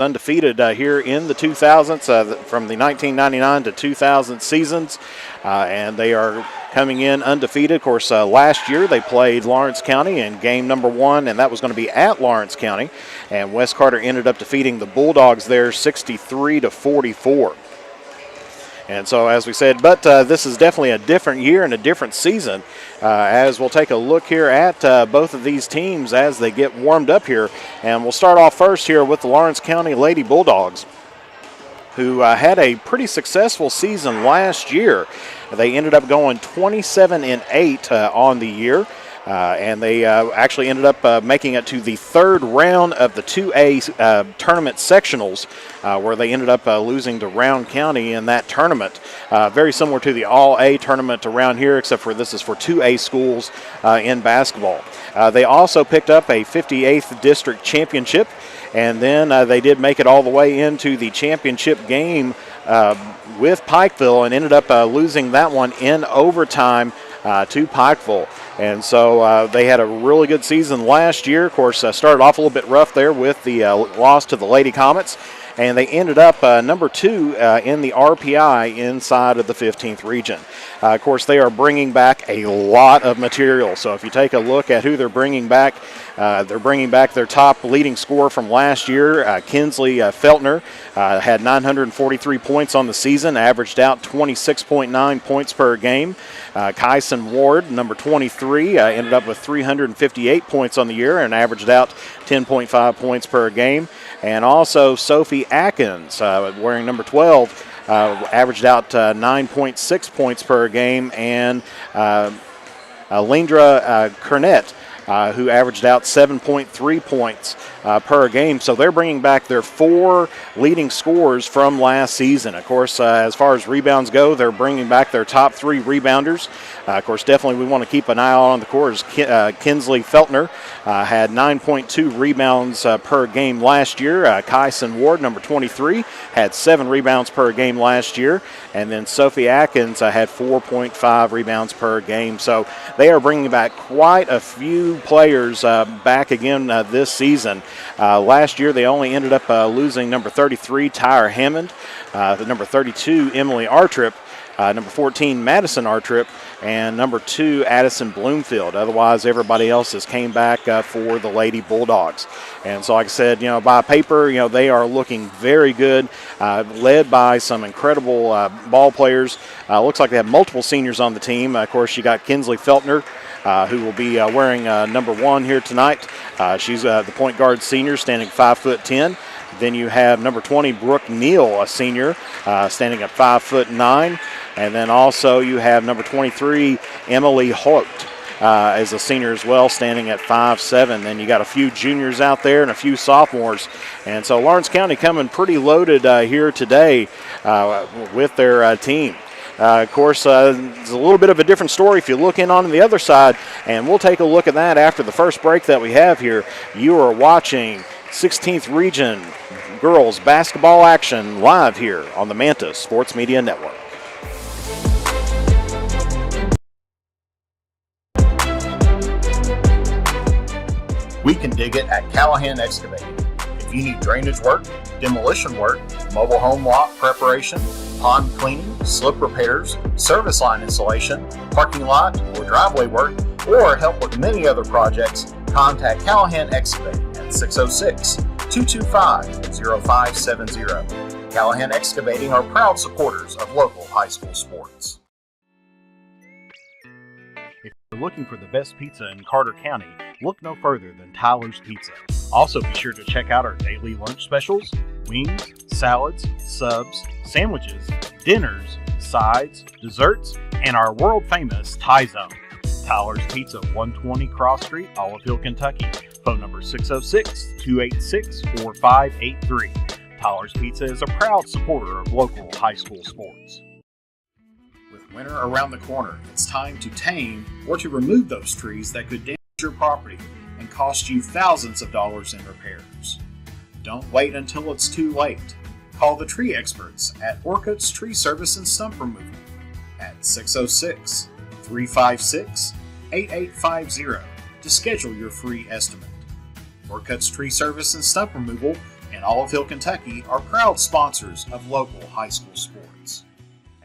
undefeated here in the 2000s, from the 1999 to 2000 seasons, and they are coming in undefeated. Of course, last year they played Lawrence County in game number 1, and that was going to be at Lawrence County, and West Carter ended up defeating the Bulldogs there 63-44. And so, as we said, but this is definitely a different year and a different season, as we'll take a look here at both of these teams as they get warmed up here. And we'll start off first here with the Lawrence County Lady Bulldogs, who had a pretty successful season last year. They ended up going 27-8 on the year. And they actually ended up making it to the third round of the 2A tournament sectionals, where they ended up losing to Round County in that tournament. Very similar to the All-A tournament around here, except for this is for 2A schools in basketball. They also picked up a 58th district championship, and then they did make it all the way into the championship game with Pikeville and ended up losing that one in overtime to Pikeville. And so they had a really good season last year. Of course, started off a little bit rough there with the loss to the Lady Comets. And they ended up number 2 in the RPI inside of the 15th region. Of course, they are bringing back a lot of material. So if you take a look at who they're bringing back their top leading scorer from last year, Kinsley Feltner, had 943 points on the season, averaged out 26.9 points per game. Kyson Ward, number 23, ended up with 358 points on the year and averaged out 10.5 points per game. And also Sophie Atkins, wearing number 12, averaged out 9.6 points per game. And Lindra Kernett, who averaged out 7.3 points per game. So they're bringing back their 4 leading scorers from last season. Of course, as far as rebounds go, they're bringing back their top 3 rebounders. Of course, definitely we want to keep an eye on the scores. Kinsley Feltner had 9.2 rebounds per game last year. Kyson Ward, number 23, had 7 rebounds per game last year. And then Sophie Atkins had 4.5 rebounds per game. So they are bringing back quite a few players back again this season. Last year they only ended up losing number 33, Tyra Hammond, the number 32, Emily Artrip, number 14, Madison Artrip, and number 2, Addison Bloomfield. Otherwise, everybody else has came back for the Lady Bulldogs. And so, like I said, by paper, they are looking very good, led by some incredible ball players. Looks like they have multiple seniors on the team. Of course, you got Kinsley Feltner, who will be wearing number 1 here tonight. She's the point guard senior, standing 5'10". Then you have number 20, Brooke Neal, a senior, standing at 5'9". And then also you have number 23, Emily Holt, as a senior as well, standing at 5'7". Then you got a few juniors out there and a few sophomores. And so Lawrence County coming pretty loaded here today with their team. Of course, it's a little bit of a different story if you look in on the other side, and we'll take a look at that after the first break that we have here. You are watching 16th Region girls basketball action live here on the Manta Sports Media Network. We can dig it at Callahan Excavating. If you need drainage work, demolition work, mobile home lot preparation, pond cleaning, slip repairs, service line installation, parking lot or driveway work, or help with many other projects, contact Callahan Excavating at 606-225-0570. Callahan Excavating are proud supporters of local high school sports. If you're looking for the best pizza in Carter County, look no further than Tyler's Pizza. Also be sure to check out our daily lunch specials, wings, salads, subs, sandwiches, dinners, sides, desserts, and our world-famous Thai Zone. Tyler's Pizza, 120 Cross Street, Olive Hill, Kentucky. Phone number 606-286-4583. Tyler's Pizza is a proud supporter of local high school sports. With winter around the corner, it's time to tame or to remove those trees that could damage your property and cost you thousands of dollars in repairs. Don't wait until it's too late. Call the tree experts at Orcutt's Tree Service and Stump Removal at 606-356-8850 to schedule your free estimate. Orcutt's Tree Service and Stump Removal and Olive Hill, Kentucky are proud sponsors of local high school sports.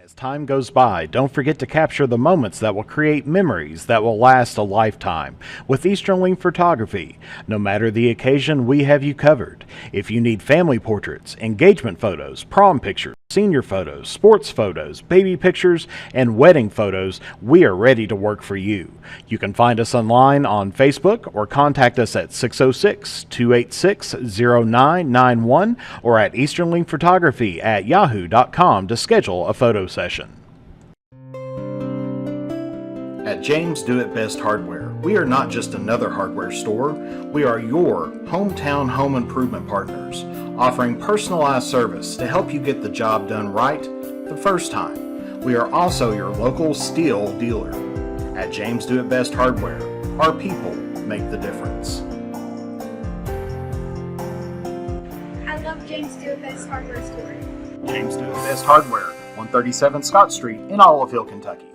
As time goes by, don't forget to capture the moments that will create memories that will last a lifetime with Easterling Photography. No matter the occasion, we have you covered. If you need family portraits, engagement photos, prom pictures, senior photos, sports photos, baby pictures, and wedding photos, we are ready to work for you. You can find us online on Facebook or contact us at 606-286-0991 or at easterlingphotography@yahoo.com to schedule a photo session. At James Do It Best Hardware, we are not just another hardware store, we are your hometown home improvement partners, offering personalized service to help you get the job done right the first time. We are also your local steel dealer. At James Do It Best Hardware, our people make the difference. I love James Do It Best Hardware Store. James Do It Best Hardware, 137 Scott Street in Olive Hill, Kentucky.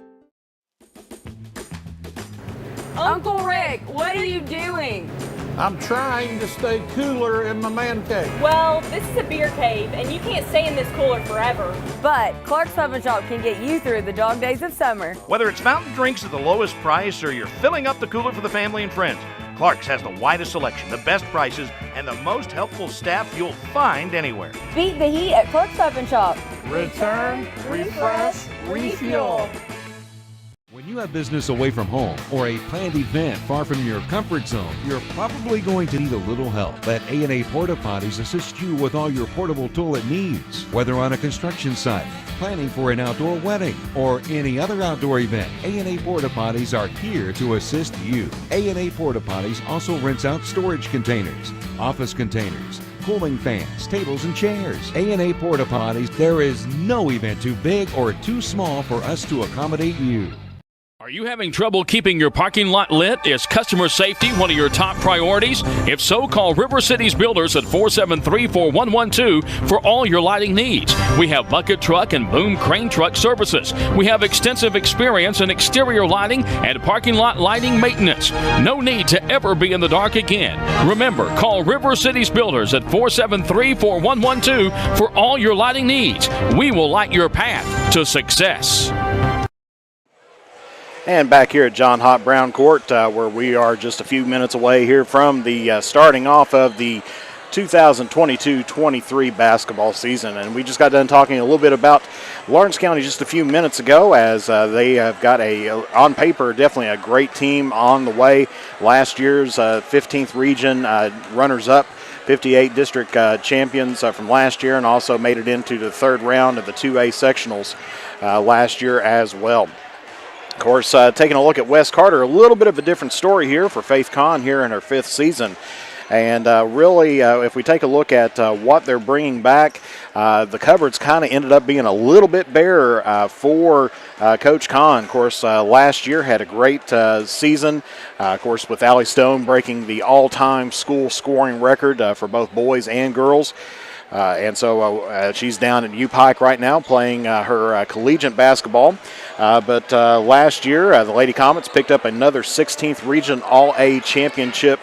Uncle Rick, what are you doing? I'm trying to stay cooler in my man cave. Well, this is a beer cave, and you can't stay in this cooler forever. But Clark's Pub and Shop can get you through the dog days of summer. Whether it's fountain drinks at the lowest price or you're filling up the cooler for the family and friends, Clark's has the widest selection, the best prices, and the most helpful staff you'll find anywhere. Beat the heat at Clark's Pub and Shop. Return, refresh, refuel. When you have business away from home or a planned event far from your comfort zone, you're probably going to need a little help. Let A&A Porta Potties assist you with all your portable toilet needs. Whether on a construction site, planning for an outdoor wedding, or any other outdoor event, A&A Porta Potties are here to assist you. A&A Porta Potties also rents out storage containers, office containers, cooling fans, tables, and chairs. A&A Porta Potties, there is no event too big or too small for us to accommodate you. Are you having trouble keeping your parking lot lit? Is customer safety one of your top priorities? If so, call River Cities Builders at 473-4112 for all your lighting needs. We have bucket truck and boom crane truck services. We have extensive experience in exterior lighting and parking lot lighting maintenance. No need to ever be in the dark again. Remember, call River Cities Builders at 473-4112 for all your lighting needs. We will light your path to success. And back here at John Hott Brown Court, where we are just a few minutes away here from the starting off of the 2022-23 basketball season. And we just got done talking a little bit about Lawrence County just a few minutes ago, as they have got on paper, definitely a great team on the way. Last year's 15th region runners-up, 58 district champions from last year, and also made it into the third round of the 2A sectionals last year as well. Of course, taking a look at West Carter, a little bit of a different story here for Faith Kahn here in her fifth season. And really, if we take a look at what they're bringing back, the cupboards kind of ended up being a little bit bare for Coach Kahn. Of course, last year had a great season. Of course, with Allie Stone breaking the all-time school scoring record for both boys and girls. And so she's down in U-Pike right now playing her collegiate basketball. But last year, the Lady Comets picked up another 16th Region All-A Championship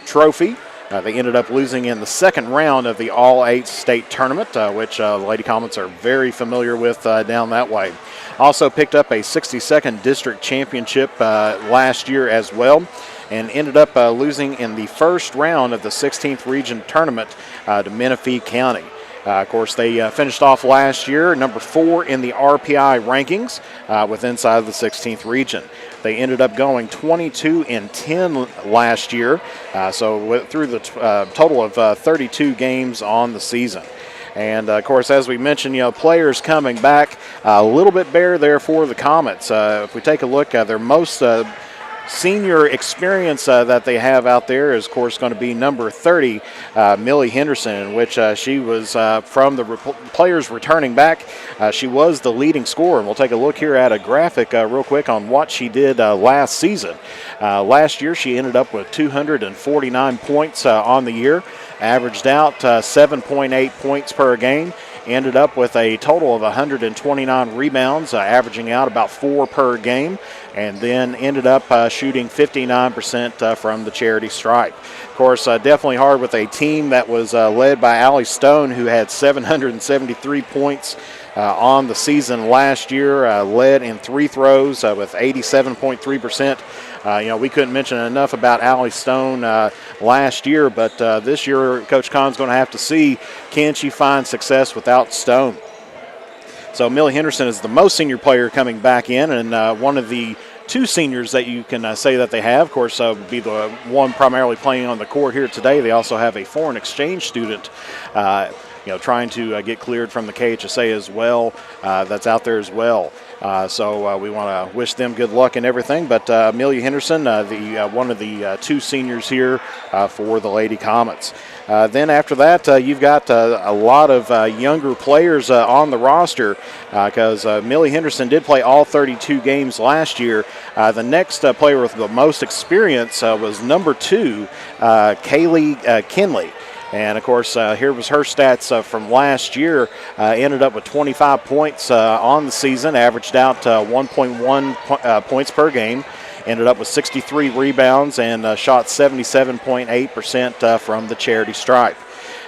trophy. They ended up losing in the second round of the All-A state tournament, which the Lady Comets are very familiar with down that way. Also picked up a 62nd District Championship last year as well, and ended up losing in the first round of the 16th Region Tournament to Menifee County. Of course, they finished off last year number 4 in the RPI rankings with inside the 16th Region. They ended up going 22-10 last year, so through the total of 32 games on the season. And, of course, as we mentioned, players coming back a little bit bare there for the Comets. If we take a look, their most senior experience that they have out there is, of course, going to be number 30, Millie Henderson, in which she was from the players returning back. She was the leading scorer, and we'll take a look here at a graphic real quick on what she did last season. Last year, she ended up with 249 points on the year, averaged out 7.8 points per game, ended up with a total of 129 rebounds, averaging out about 4 per game, and then ended up shooting 59% from the charity stripe. Of course, definitely hard with a team that was led by Allie Stone, who had 773 points on the season last year, led in free throws with 87.3%. We couldn't mention enough about Allie Stone last year, but this year Coach Kahn's going to have to see, can she find success without Stone? So Millie Henderson is the most senior player coming back in, and one of the 2 seniors that you can say that they have, of course, would be the one primarily playing on the court here today. They also have a foreign exchange student trying to get cleared from the KHSA as well. That's out there as well. So we want to wish them good luck and everything. But Amelia Henderson, one of the 2 seniors here for the Lady Comets. Then after that, you've got a lot of younger players on the roster because Millie Henderson did play all 32 games last year. The next player with the most experience was number 2, Kaylee Kinley. And, of course, here was her stats from last year. Ended up with 25 points on the season, averaged out 1.1 points per game. Ended up with 63 rebounds and shot 77.8% from the charity stripe.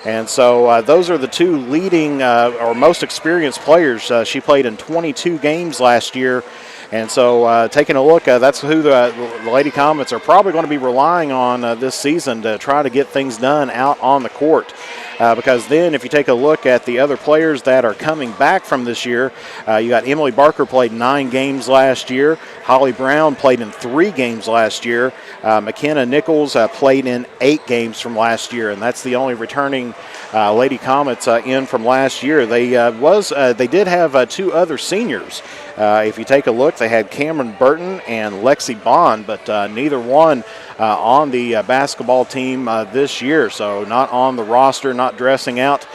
And so those are the 2 leading or most experienced players. She played in 22 games last year. And so taking a look, that's who the Lady Comets are probably going to be relying on this season to try to get things done out on the court. Because then if you take a look at the other players that are coming back from this year, you got Emily Barker played 9 games last year. Holly Brown played in 3 games last year. McKenna Nichols played in 8 games from last year, and that's the only returning Lady Comets in from last year. They did have 2 other seniors. If you take a look, they had Cameron Burton and Lexi Bond, but neither one on the basketball team this year, so not on the roster, not dressing out.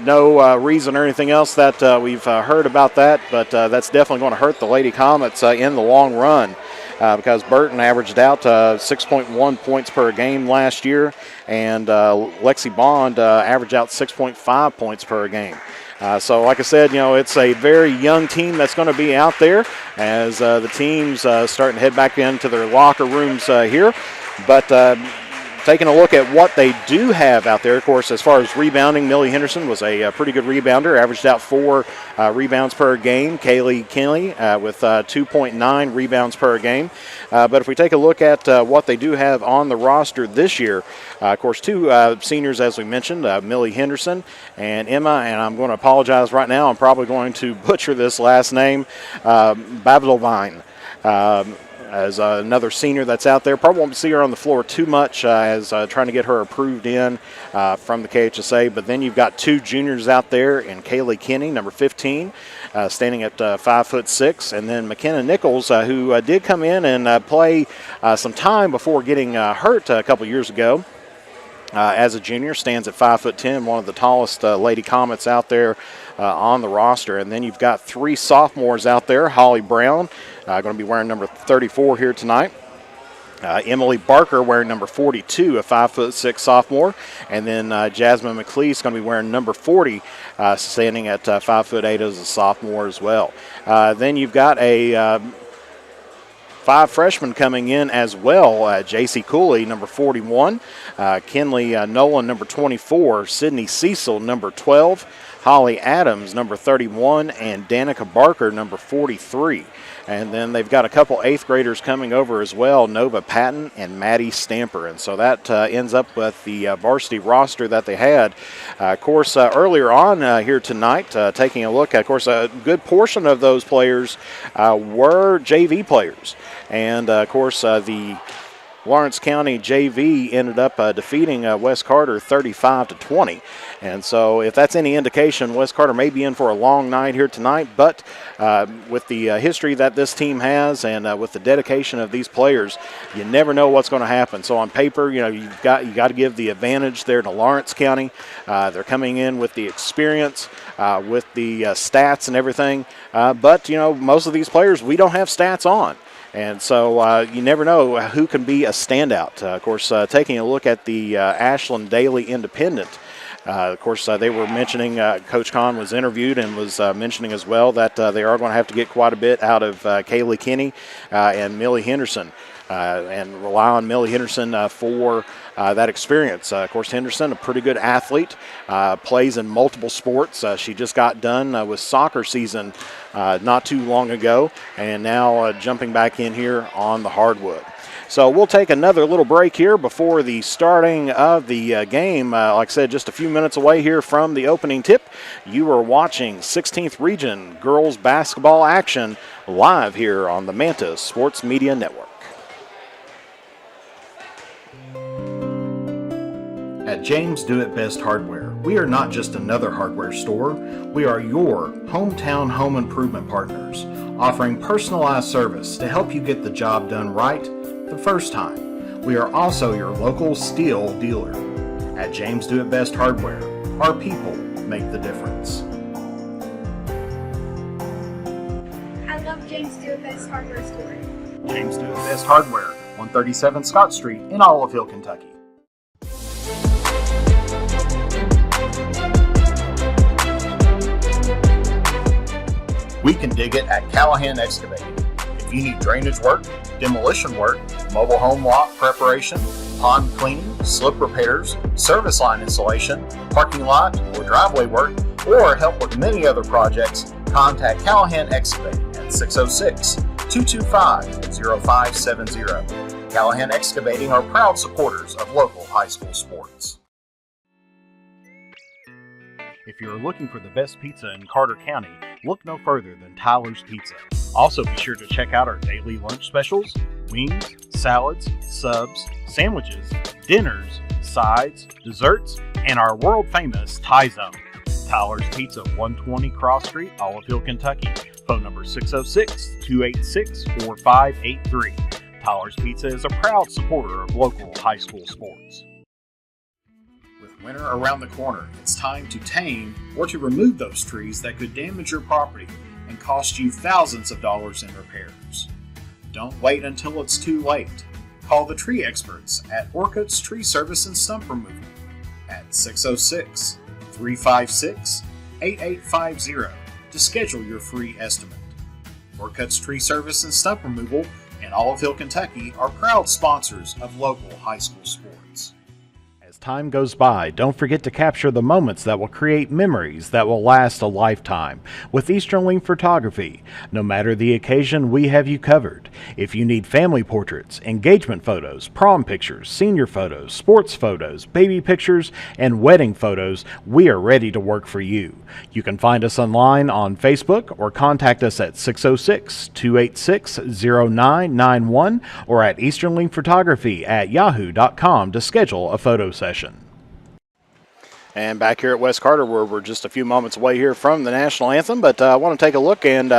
No reason or anything else that we've heard about that, but that's definitely going to hurt the Lady Comets in the long run. Because Burton averaged out 6.1 points per game last year, and Lexi Bond averaged out 6.5 points per game. So like I said, it's a very young team that's going to be out there as the team's starting to head back into their locker rooms here. But taking a look at what they do have out there, of course, as far as rebounding, Millie Henderson was a pretty good rebounder, averaged out 4 rebounds per game. Kaylee Kinley with 2.9 rebounds per game. But if we take a look at what they do have on the roster this year, of course, 2 seniors, as we mentioned, Millie Henderson and Emma, and I'm going to apologize right now. I'm probably going to butcher this last name, Bablovine. As another senior that's out there. Probably won't see her on the floor too much as trying to get her approved in from the KHSA. But then you've got 2 juniors out there in Kaylee Kinney, number 15, standing at 5'6", and then McKenna Nichols, who did come in and play some time before getting hurt a couple years ago. As a junior, stands at 5'10", one of the tallest Lady Comets out there on the roster. And then you've got 3 sophomores out there. Holly Brown, going to be wearing number 34 here tonight. Emily Barker wearing number 42, a 5'6" sophomore. And then Jasmine McLeese going to be wearing number 40, standing at 5'8" as a sophomore as well. Then you've got a 5 freshmen coming in as well. J.C. Cooley, number 41. Kinley Nolan, number 24. Sydney Cecil, number 12. Holly Adams, number 31. And Danica Barker, number 43. And then they've got a couple 8th graders coming over as well, Nova Patton and Maddie Stamper. And so that ends up with the varsity roster that they had. Of course, earlier on here tonight, taking a look, of course, a good portion of those players were JV players. And, of course, the Lawrence County JV ended up defeating West Carter 35-20. And so if that's any indication, West Carter may be in for a long night here tonight. But with the history that this team has and with the dedication of these players, you never know what's going to happen. So on paper, you got to give the advantage there to Lawrence County. They're coming in with the experience, with the stats and everything. But most of these players we don't have stats on. And so you never know who can be a standout. Of course, taking a look at the Ashland Daily Independent, Of course, they were mentioning, Coach Kahn was interviewed and was mentioning as well that they are going to have to get quite a bit out of Kaylee Kinney and Millie Henderson. And rely on Millie Henderson for that experience. Of course, Henderson, a pretty good athlete, plays in multiple sports. She just got done with soccer season not too long ago, and now jumping back in here on the hardwood. So we'll take another little break here before the starting of the game. Like I said, just a few minutes away here from the opening tip. You are watching 16th Region girls basketball action live here on the Manta Sports Media Network. At James Do It Best Hardware, we are not just another hardware store, we are your hometown home improvement partners, offering personalized service to help you get the job done right the first time. We are also your local steel dealer. At James Do It Best Hardware, our people make the difference. I love James Do It Best Hardware Store. James Do It Best Hardware, 137 Scott Street in Olive Hill, Kentucky. We can dig it at Callahan Excavating. If you need drainage work, demolition work, mobile home lot preparation, pond cleaning, slip repairs, service line installation, parking lot or driveway work, or help with many other projects, contact Callahan Excavating at 606-225-0570. Callahan Excavating are proud supporters of local high school sports. If you're looking for the best pizza in Carter County, look no further than Tyler's Pizza. Also be sure to check out our daily lunch specials, wings, salads, subs, sandwiches, dinners, sides, desserts, and our world famous Thai Zone. Tyler's Pizza, 120 Cross Street, Olive Hill, Kentucky. Phone number 606-286-4583. Tyler's Pizza is a proud supporter of local high school sports. With winter around the corner, it's time to tame or to remove those trees that could damage your property and cost you thousands of dollars in repairs. Don't wait until it's too late. Call the tree experts at Orcutt's Tree Service and Stump Removal at 606-356-8850 to schedule your free estimate. Orcutt's Tree Service and Stump Removal in Olive Hill, Kentucky are proud sponsors of local high school sports. As time goes by, don't forget to capture the moments that will create memories that will last a lifetime with Easternling Photography. No matter the occasion, we have you covered. If you need family portraits, engagement photos, prom pictures, senior photos, sports photos, baby pictures, and wedding photos, we are ready to work for you. You can find us online on Facebook or contact us at 606-286-0991 or at easternlingphotography@yahoo.com to schedule a photo session. And back here at West Carter, where we're just a few moments away here from the national anthem, but I want to take a look and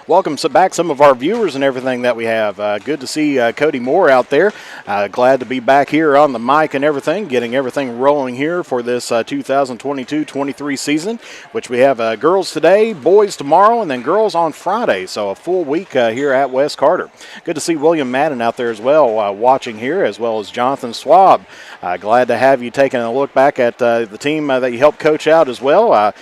welcome back some of our viewers and everything that we have. Good to see Cody Moore out there. Glad to be back here on the mic and everything, getting everything rolling here for this 2022-23 season, which we have girls today, boys tomorrow, and then girls on Friday. So a full week here at West Carter. Good to see William Madden out there as well, watching here, as well as Jonathan Swab. Glad to have you taking a look back at the team that you helped coach out as well.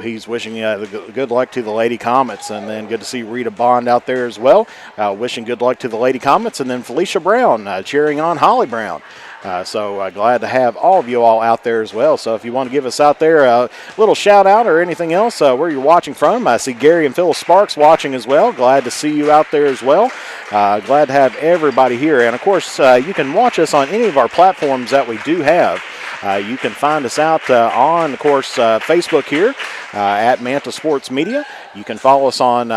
He's wishing good luck to the Lady Comets, and then good to see Rita Bond out there as well. Wishing good luck to the Lady Comets, and then Felicia Brown cheering on Holly Brown. So glad to have all of you all out there as well. So if you want to give us out there a little shout out or anything else where you're watching from, I see Gary and Phyllis Sparks watching as well. Glad to see you out there as well. Glad to have everybody here. And of course, you can watch us on any of our platforms that we do have. You can find us out on, of course, Facebook here at Manta Sports Media. You can follow us on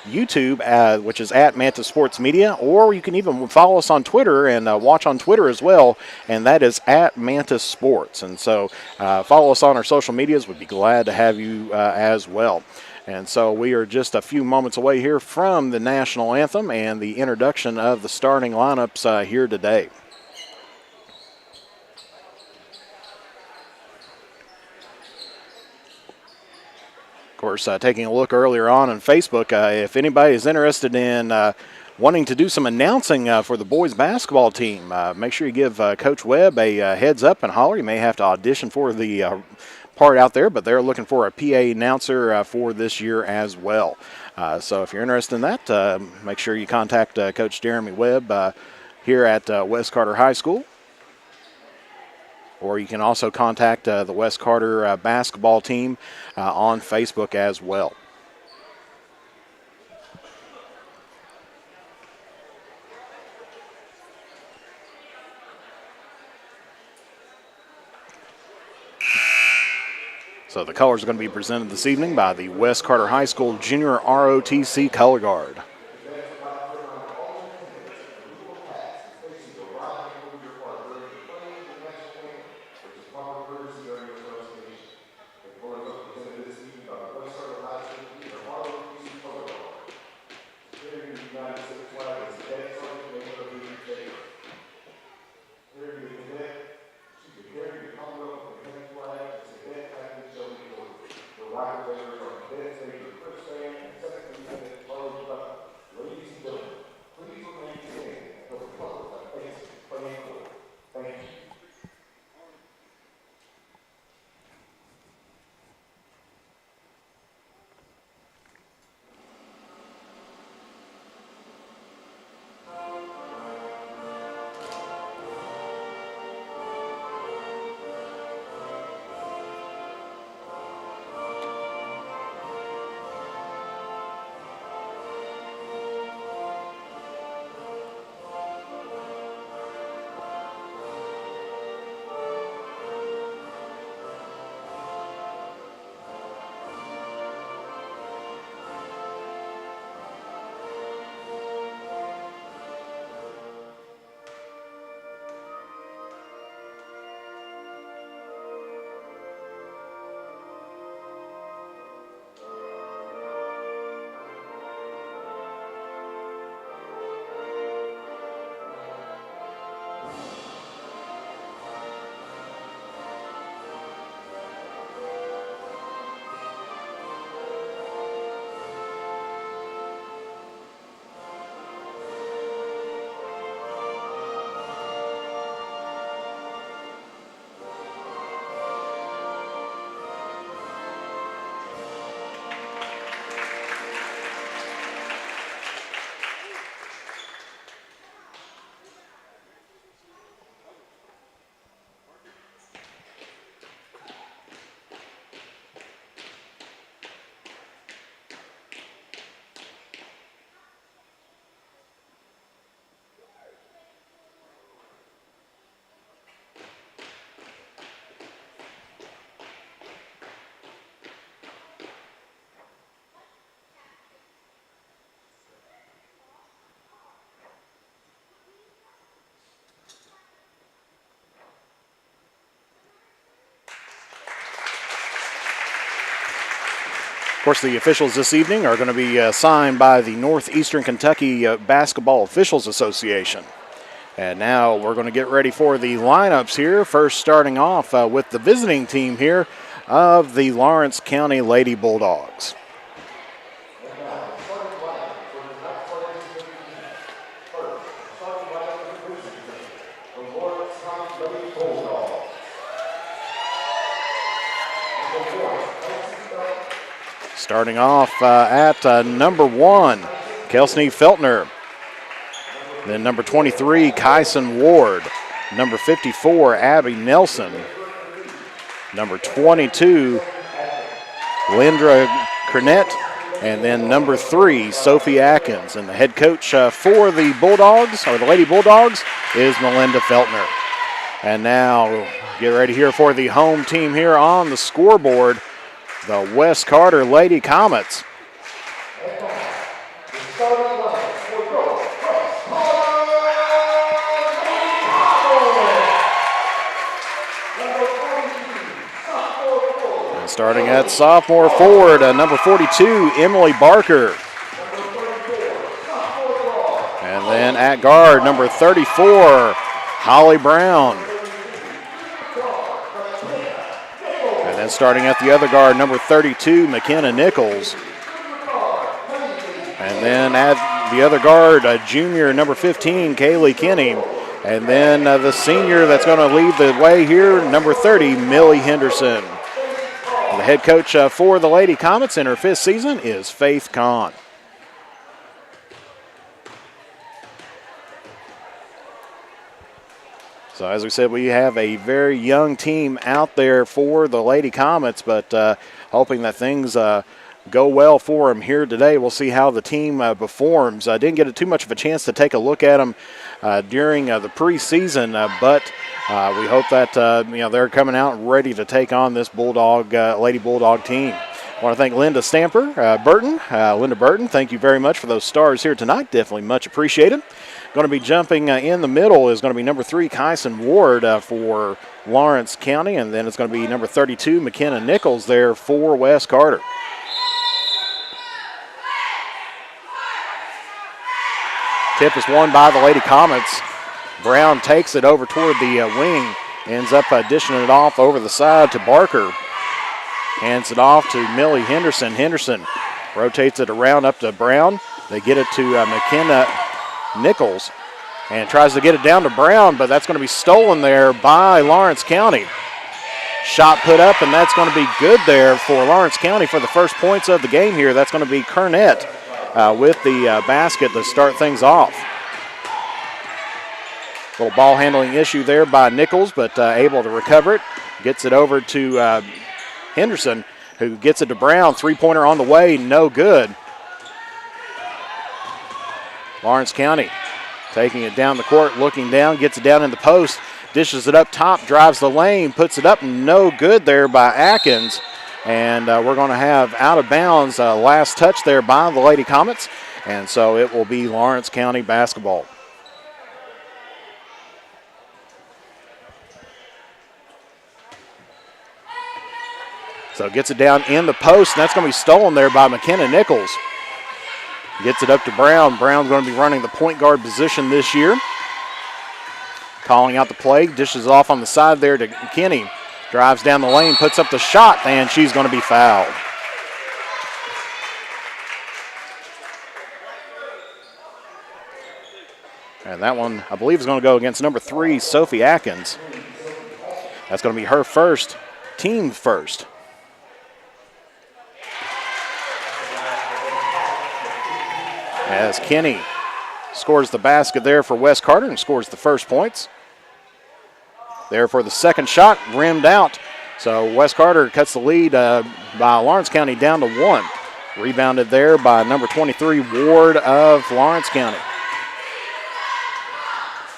YouTube, which is at Manta Sports Media, or you can even follow us on Twitter and watch on Twitter as well, and that is at Manta Sports. And so follow us on our social medias. We'd be glad to have you as well. And so we are just a few moments away here from the national anthem and the introduction of the starting lineups here today. Of course, taking a look earlier on Facebook, if anybody is interested in wanting to do some announcing for the boys basketball team, make sure you give Coach Webb a heads up and holler. You may have to audition for the part out there, but they're looking for a PA announcer for this year as well. So if you're interested in that, make sure you contact Coach Jeremy Webb here at West Carter High School. Or you can also contact the West Carter basketball team on Facebook as well. So the colors are going to be presented this evening by the West Carter High School Junior ROTC Color Guard. Of course, the officials this evening are going to be signed by the Northeastern Kentucky Basketball Officials Association. And now we're going to get ready for the lineups here. First starting off with the visiting team here of the Lawrence County Lady Bulldogs. Starting off at number 1, Kelsey Feltner. Then number 23, Kyson Ward. Number 54, Abby Nelson. Number 22, Lindra Cornett. And then number 3, Sophie Atkins. And the head coach for the Bulldogs, or the Lady Bulldogs, is Melinda Feltner. And now get ready here for the home team here on the scoreboard. The West Carter Lady Comets. And starting at sophomore forward, number 42, Emily Barker. And then at guard, number 34, Holly Brown. And then starting at the other guard, number 32, McKenna Nichols. And then at the other guard, junior number 15, Kaylee Kinney. And then the senior that's going to lead the way here, number 30, Millie Henderson. The head coach for the Lady Comets in her 5th season is Faith Kahn. So as we said, we have a very young team out there for the Lady Comets, but hoping that things go well for them here today. We'll see how the team performs. I didn't get too much of a chance to take a look at them during the preseason, but we hope that they're coming out ready to take on this Lady Bulldog team. I want to thank Linda Burton. Linda Burton, thank you very much for those stars here tonight. Definitely much appreciated. Going to be jumping in the middle is going to be number 3, Kyson Ward for Lawrence County, and then it's going to be number 32, McKenna Nichols there for West Carter. Tip is won by the Lady Comets. Brown takes it over toward the wing, ends up dishing it off over the side to Barker. Hands it off to Millie Henderson. Henderson rotates it around up to Brown. They get it to McKenna Nichols and tries to get it down to Brown, but that's going to be stolen there by Lawrence County. Shot put up, and that's going to be good there for Lawrence County for the first points of the game here. That's going to be Kernett with the basket to start things off. Little ball handling issue there by Nichols, but able to recover it. Gets it over to Henderson, who gets it to Brown. Three-pointer on the way, no good. Lawrence County taking it down the court, looking down, gets it down in the post, dishes it up top, drives the lane, puts it up, no good there by Atkins. And we're going to have out of bounds last touch there by the Lady Comets. And so it will be Lawrence County basketball. So gets it down in the post, and that's going to be stolen there by McKenna Nichols. Gets it up to Brown. Brown's going to be running the point guard position this year. Calling out the play, dishes off on the side there to Kinney. Drives down the lane, puts up the shot, and she's going to be fouled. And that one, I believe, is going to go against number 3, Sophie Atkins. That's going to be her first, team first. As Kinney scores the basket there for West Carter and scores the first points. There for the second shot, rimmed out. So West Carter cuts the lead by Lawrence County down to 1. Rebounded there by number 23, Ward of Lawrence County.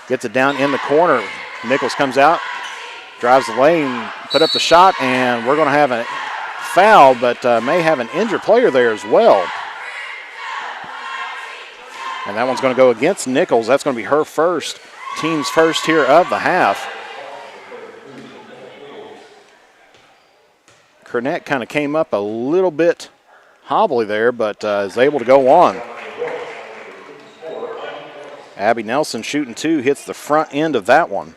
Gets it down in the corner. Nichols comes out, drives the lane, put up the shot, and we're going to have a foul, but may have an injured player there as well. And that one's going to go against Nichols. That's going to be her first, team's first here of the half. Kernett kind of came up a little bit hobbly there, but is able to go on. Abby Nelson shooting 2, hits the front end of that one.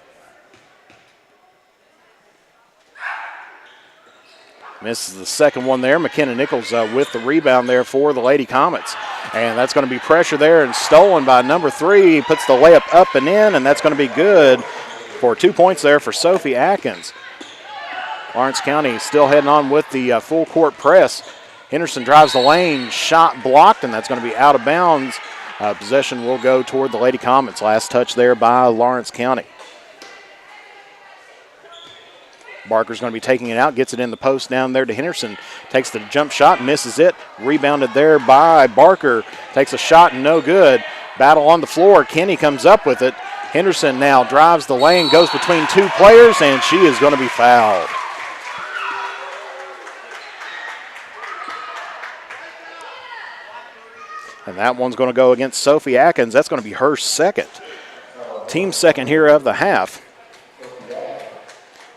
Misses the second one there. McKenna Nichols with the rebound there for the Lady Comets. And that's going to be pressure there and stolen by number 3. He puts the layup up and in, and that's going to be good for 2 points there for Sophie Atkins. Lawrence County still heading on with the full court press. Henderson drives the lane, shot blocked, and that's going to be out of bounds. Possession will go toward the Lady Comets. Last touch there by Lawrence County. Barker's going to be taking it out, gets it in the post down there to Henderson. Takes the jump shot, misses it. Rebounded there by Barker. Takes a shot, no good. Battle on the floor. Kenny comes up with it. Henderson now drives the lane, goes between 2 players, and she is going to be fouled. And that one's going to go against Sophie Atkins. That's going to be her second. Team second here of the half.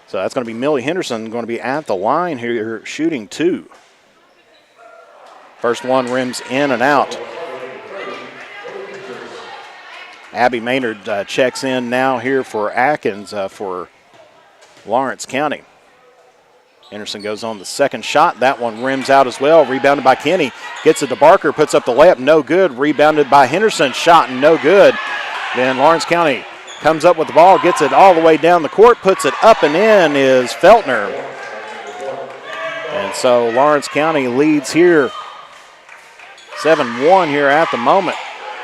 So that's going to be Millie Henderson going to be at the line here shooting 2. First one rims in and out. Abby Maynard checks in now here for Atkins for Lawrence County. Henderson goes on the second shot. That one rims out as well. Rebounded by Kenny. Gets it to Barker. Puts up the layup. No good. Rebounded by Henderson. Shot no good. Then Lawrence County comes up with the ball. Gets it all the way down the court. Puts it up and in is Feltner. And so Lawrence County leads here 7-1 here at the moment.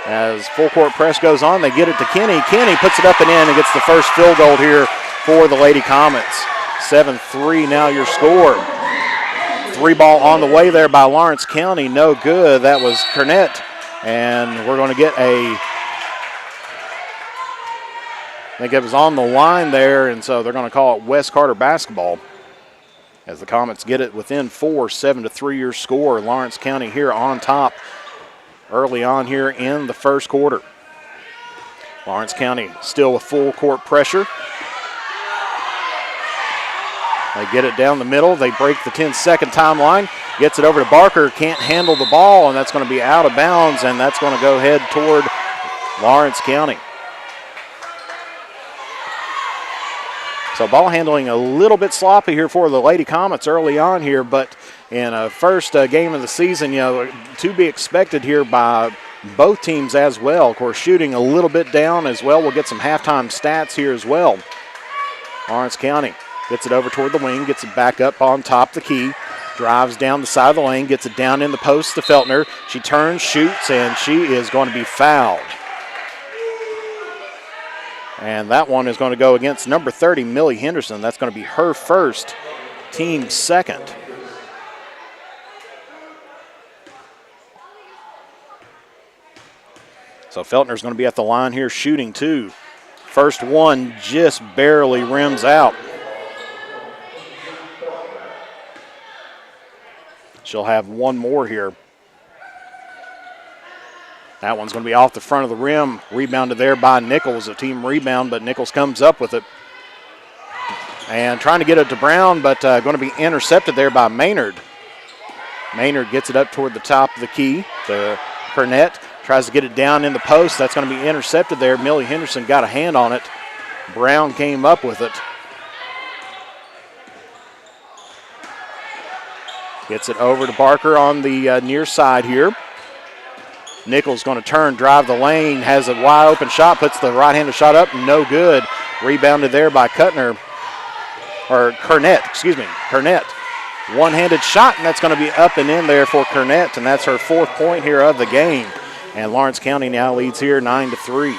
As full court press goes on, they get it to Kenny. Kenny puts it up and in and gets the first field goal here for the Lady Comets. 7-3 now your score. 3-ball on the way there by Lawrence County. No good. That was Cornett. And we're going to get I think it was on the line there, and so they're going to call it West Carter basketball. As the Comets get it within 4, 7-3 your score. Lawrence County here on top early on here in the first quarter. Lawrence County still with full court pressure. They get it down the middle. They break the 10-second timeline. Gets it over to Barker. Can't handle the ball, and that's going to be out of bounds, and that's going to go head toward Lawrence County. So ball handling a little bit sloppy here for the Lady Comets early on here, but in a first game of the season, to be expected here by both teams as well. Of course, shooting a little bit down as well. We'll get some halftime stats here as well. Lawrence County gets it over toward the wing, gets it back up on top of the key, drives down the side of the lane, gets it down in the post to Feltner. She turns, shoots, and she is going to be fouled. And that one is going to go against number 30, Millie Henderson. That's going to be her first, team second. So Feltner's going to be at the line here shooting two. First one just barely rims out. She'll have one more here. That one's going to be off the front of the rim. Rebounded there by Nichols, a team rebound, but Nichols comes up with it. And trying to get it to Brown, but going to be intercepted there by Maynard. Maynard gets it up toward the top of the key to Cornett. Tries to get it down in the post. That's going to be intercepted there. Millie Henderson got a hand on it. Brown came up with it. Gets it over to Barker on the near side here. Nichols going to turn, drive the lane, has a wide open shot, puts the right-handed shot up, no good. Rebounded there by Cornett. Cornett. One-handed shot, and that's going to be up and in there for Cornett, and that's her fourth point here of the game. And Lawrence County now leads here 9-3.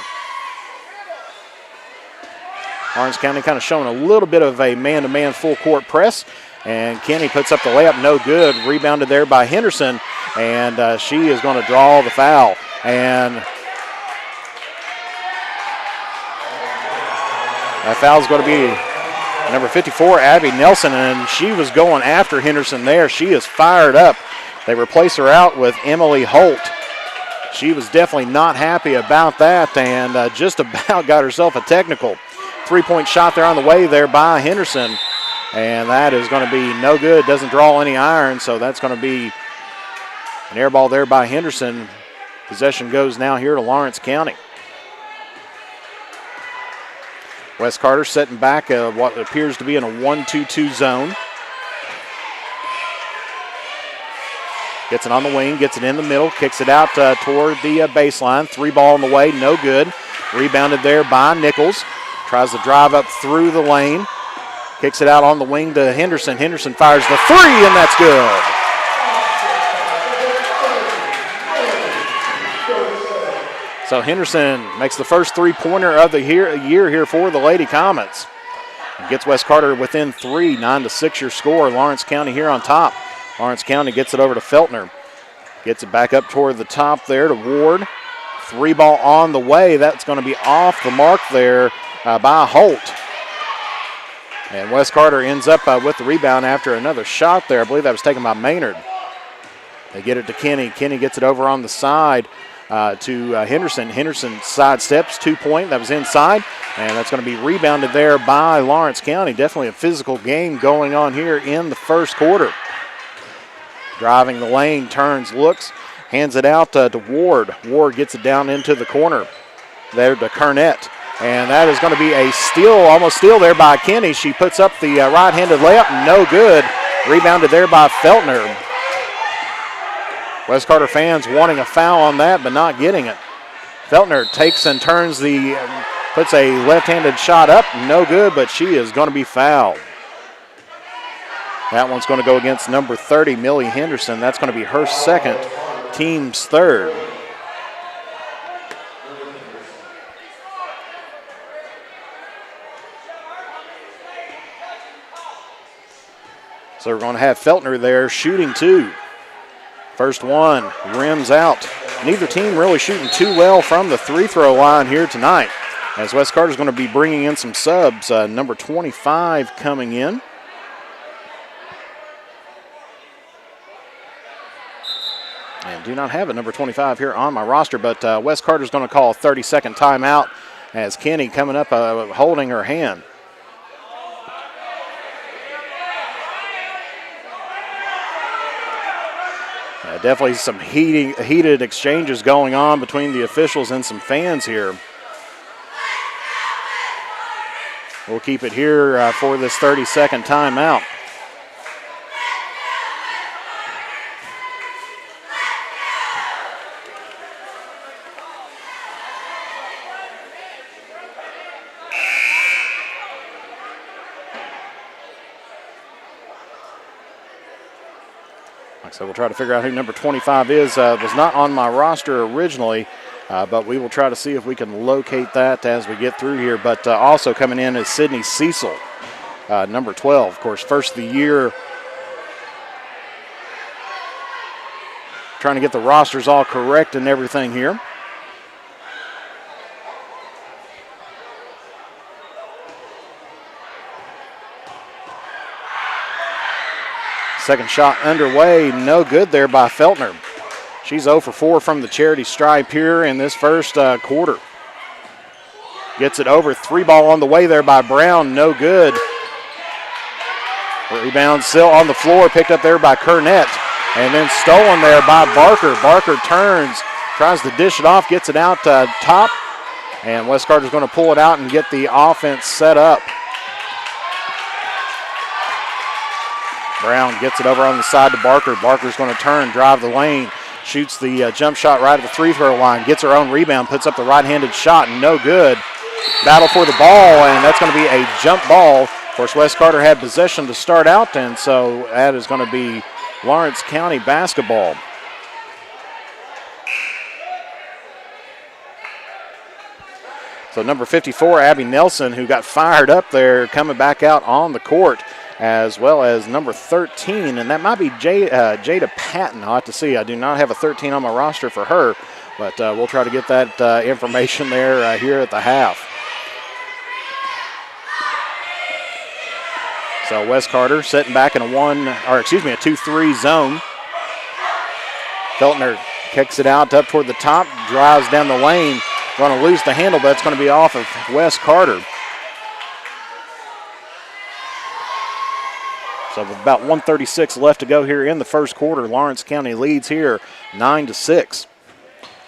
Lawrence County kind of showing a little bit of a man-to-man full court press. And Kenny puts up the layup, no good. Rebounded there by Henderson, and she is going to draw the foul. And that foul is going to be number 54, Abby Nelson, and she was going after Henderson there. She is fired up. They replace her out with Emily Holt. She was definitely not happy about that and just about got herself a technical. Three-point shot there on the way there by Henderson. And that is going to be no good. Doesn't draw any iron, so that's going to be an air ball there by Henderson. Possession goes now here to Lawrence County. West Carter setting back what appears to be in a 1-2-2 zone. Gets it on the wing, gets it in the middle, kicks it out toward the baseline. 3-ball on the way, no good. Rebounded there by Nichols. Tries to drive up through the lane. Kicks it out on the wing to Henderson. Henderson fires the three, and that's good. So Henderson makes the first three-pointer of the year here for the Lady Comets. Gets West Carter within 3, 9-6 your score. Lawrence County here on top. Lawrence County gets it over to Feltner. Gets it back up toward the top there to Ward. 3-ball on the way. That's going to be off the mark there by Holt. And West Carter ends up with the rebound after another shot there. I believe that was taken by Maynard. They get it to Kenny. Kenny gets it over on the side to Henderson. Henderson sidesteps, 2-point. That was inside. And that's going to be rebounded there by Lawrence County. Definitely a physical game going on here in the first quarter. Driving the lane, turns, looks, hands it out to Ward. Ward gets it down into the corner there to Cornett. And that is going to be a steal, almost steal there by Kenny. She puts up the right-handed layup, no good. Rebounded there by Feltner. West Carter fans wanting a foul on that, but not getting it. Feltner takes and turns puts a left-handed shot up. No good, but she is going to be fouled. That one's going to go against number 30, Millie Henderson. That's going to be her second, team's third. So we're going to have Feltner there shooting two. First one rims out. Neither team really shooting too well from the free-throw line here tonight, as West Carter's going to be bringing in some subs. Number 25 coming in. And do not have a number 25 here on my roster, but West Carter's going to call a 30-second timeout as Kenny coming up holding her hand. Definitely some heated exchanges going on between the officials and some fans here. We'll keep it here for this 30-second timeout. So we'll try to figure out who number 25 is. Was not on my roster originally, but we will try to see if we can locate that as we get through here. But also coming in is Sydney Cecil, number 12. Of course, first of the year. Trying to get the rosters all correct and everything here. Second shot underway, no good there by Feltner. She's 0 for 4 from the charity stripe here in this first quarter. Gets it over, three ball on the way there by Brown, no good. Rebound still on the floor, picked up there by Kernett, and then stolen there by Barker. Barker turns, tries to dish it off, gets it out top, and West Carter's going to pull it out and get the offense set up. Brown gets it over on the side to Barker. Barker's going to turn, drive the lane, shoots the jump shot right at the free-throw line, gets her own rebound, puts up the right-handed shot, no good. Battle for the ball, and that's going to be a jump ball. Of course, West Carter had possession to start out, and so that is going to be Lawrence County basketball. So number 54, Abby Nelson, who got fired up there, coming back out on the court, as well as number 13, and that might be Jada Patton. I'll have to see. I do not have a 13 on my roster for her, but we'll try to get that information there here at the half. So West Carter setting back in a 2-3 zone. Feltner kicks it out up toward the top, drives down the lane, going to lose the handle, but it's going to be off of West Carter. So with about 1:36 left to go here in the first quarter, Lawrence County leads here 9-6.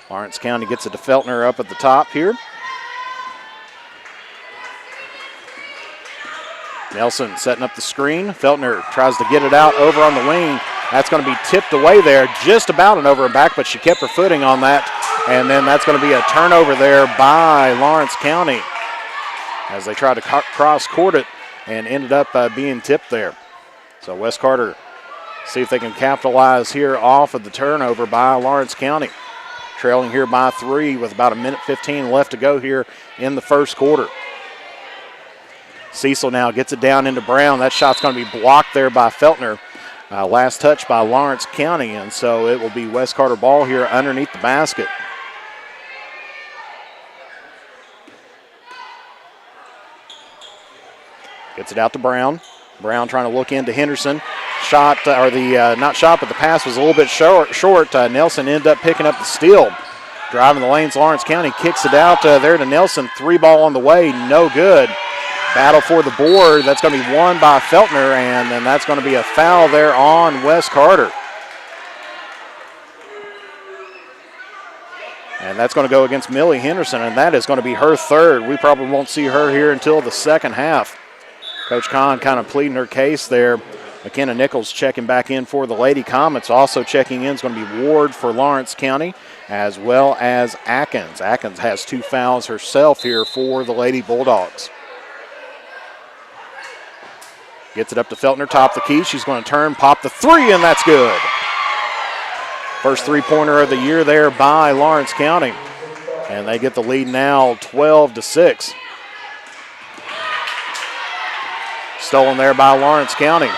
Lawrence County gets it to Feltner up at the top here. Nelson setting up the screen. Feltner tries to get it out over on the wing. That's going to be tipped away there, just about an over and back, but she kept her footing on that. And then that's going to be a turnover there by Lawrence County as they tried to cross-court it and ended up being tipped there. So West Carter see if they can capitalize here off of the turnover by Lawrence County. Trailing here by 3 with about 1:15 left to go here in the first quarter. Cecil now gets it down into Brown. That shot's going to be blocked there by Feltner. Last touch by Lawrence County, and so it will be West Carter ball here underneath the basket. Gets it out to Brown. Brown trying to look into Henderson. Shot, but the pass was a little bit short. Nelson ended up picking up the steal. Driving the lanes, Lawrence County kicks it out there to Nelson. 3-ball on the way, no good. Battle for the board. That's going to be won by Feltner, and then that's going to be a foul there on West Carter. And that's going to go against Millie Henderson, and that is going to be her third. We probably won't see her here until the second half. Coach Kahn kind of pleading her case there McKenna Nichols checking back in for the Lady Comets. Also checking in is going to be Ward for Lawrence County, as well as Atkins. Atkins has 2 fouls herself here for the Lady Bulldogs. Gets it up to Feltner, top the key. She's going to turn, pop the 3, and that's good. First 3-pointer of the year there by Lawrence County. And they get the lead now 12-6. Stolen there by Lawrence County.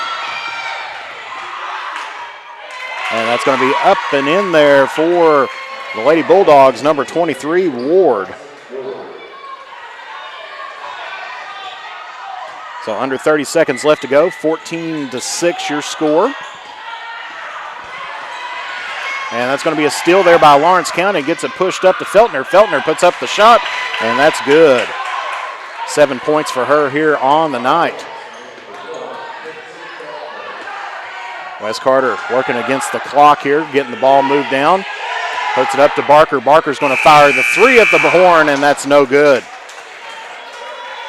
And that's going to be up and in there for the Lady Bulldogs, number 23, Ward. So under 30 seconds left to go, 14-6 your score. And that's going to be a steal there by Lawrence County. Gets it pushed up to Feltner. Feltner puts up the shot, and that's good. 7 points for her here on the night. Wes Carter working against the clock here, getting the ball moved down. Puts it up to Barker. Barker's going to fire the 3 at the horn, and that's no good.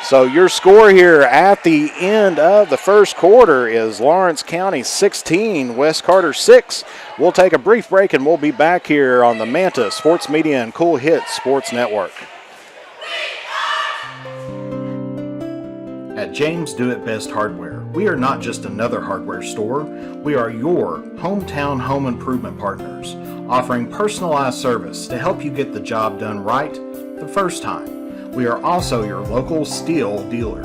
So your score here at the end of the first quarter is Lawrence County 16, Wes Carter 6. We'll take a brief break, and we'll be back here on the Manta Sports Media and Cool Hits Sports Network. At James Do It Best Hardware, we are not just another hardware store. We are your hometown home improvement partners, offering personalized service to help you get the job done right the first time. We are also your local steel dealer.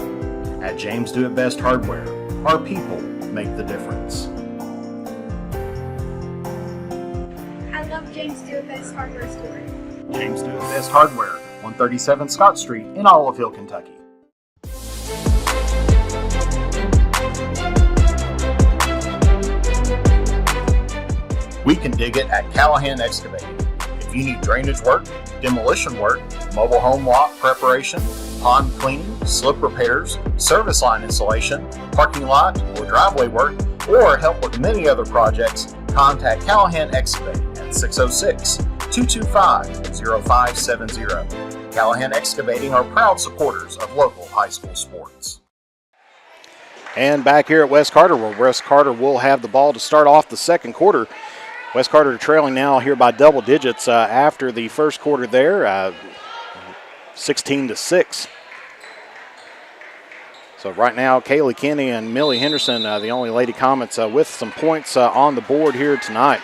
At James Do It Best Hardware, our people make the difference. I love James Do It Best Hardware Store. James Do It Best Hardware, 137 Scott Street in Olive Hill, Kentucky. We can dig it at Callahan Excavating. If you need drainage work, demolition work, mobile home lot preparation, pond cleaning, slip repairs, service line installation, parking lot or driveway work, or help with many other projects, contact Callahan Excavating at 606-225-0570. Callahan Excavating are proud supporters of local high school sports. And back here at Wes Carter, where Wes Carter will have the ball to start off the second quarter. Wes Carter trailing now here by double digits after the first quarter there, 16-6. So right now, Kaylee Kinney and Millie Henderson, the only Lady Comets with some points on the board here tonight.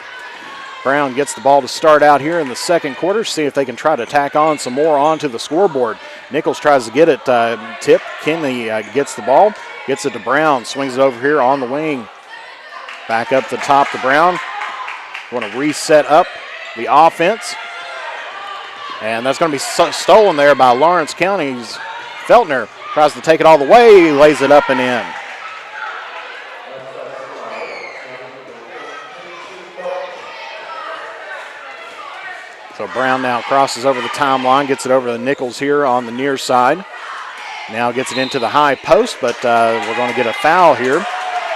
Brown gets the ball to start out here in the second quarter, see if they can try to tack on some more onto the scoreboard. Nichols tries to get it tipped. Kinney gets the ball, gets it to Brown, swings it over here on the wing. Back up the top to Brown. Want to reset up the offense. And that's going to be stolen there by Lawrence County's Feltner. Tries to take it all the way, lays it up and in. So Brown now crosses over the timeline, gets it over to Nichols here on the near side. Now gets it into the high post, but we're going to get a foul here.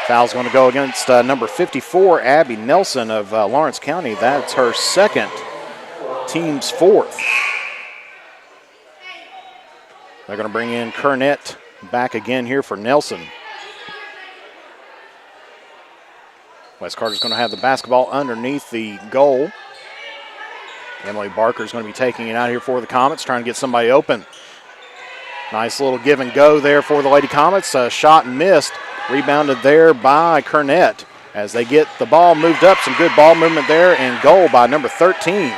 Foul's going to go against number 54, Abby Nelson of Lawrence County. That's her second, team's fourth. They're going to bring in Kernett back again here for Nelson. Wes Carter's going to have the basketball underneath the goal. Emily Barker's going to be taking it out here for the Comets, trying to get somebody open. Nice little give and go there for the Lady Comets. Shot and missed. Rebounded there by Kernett as they get the ball moved up. Some good ball movement there and goal by number 13.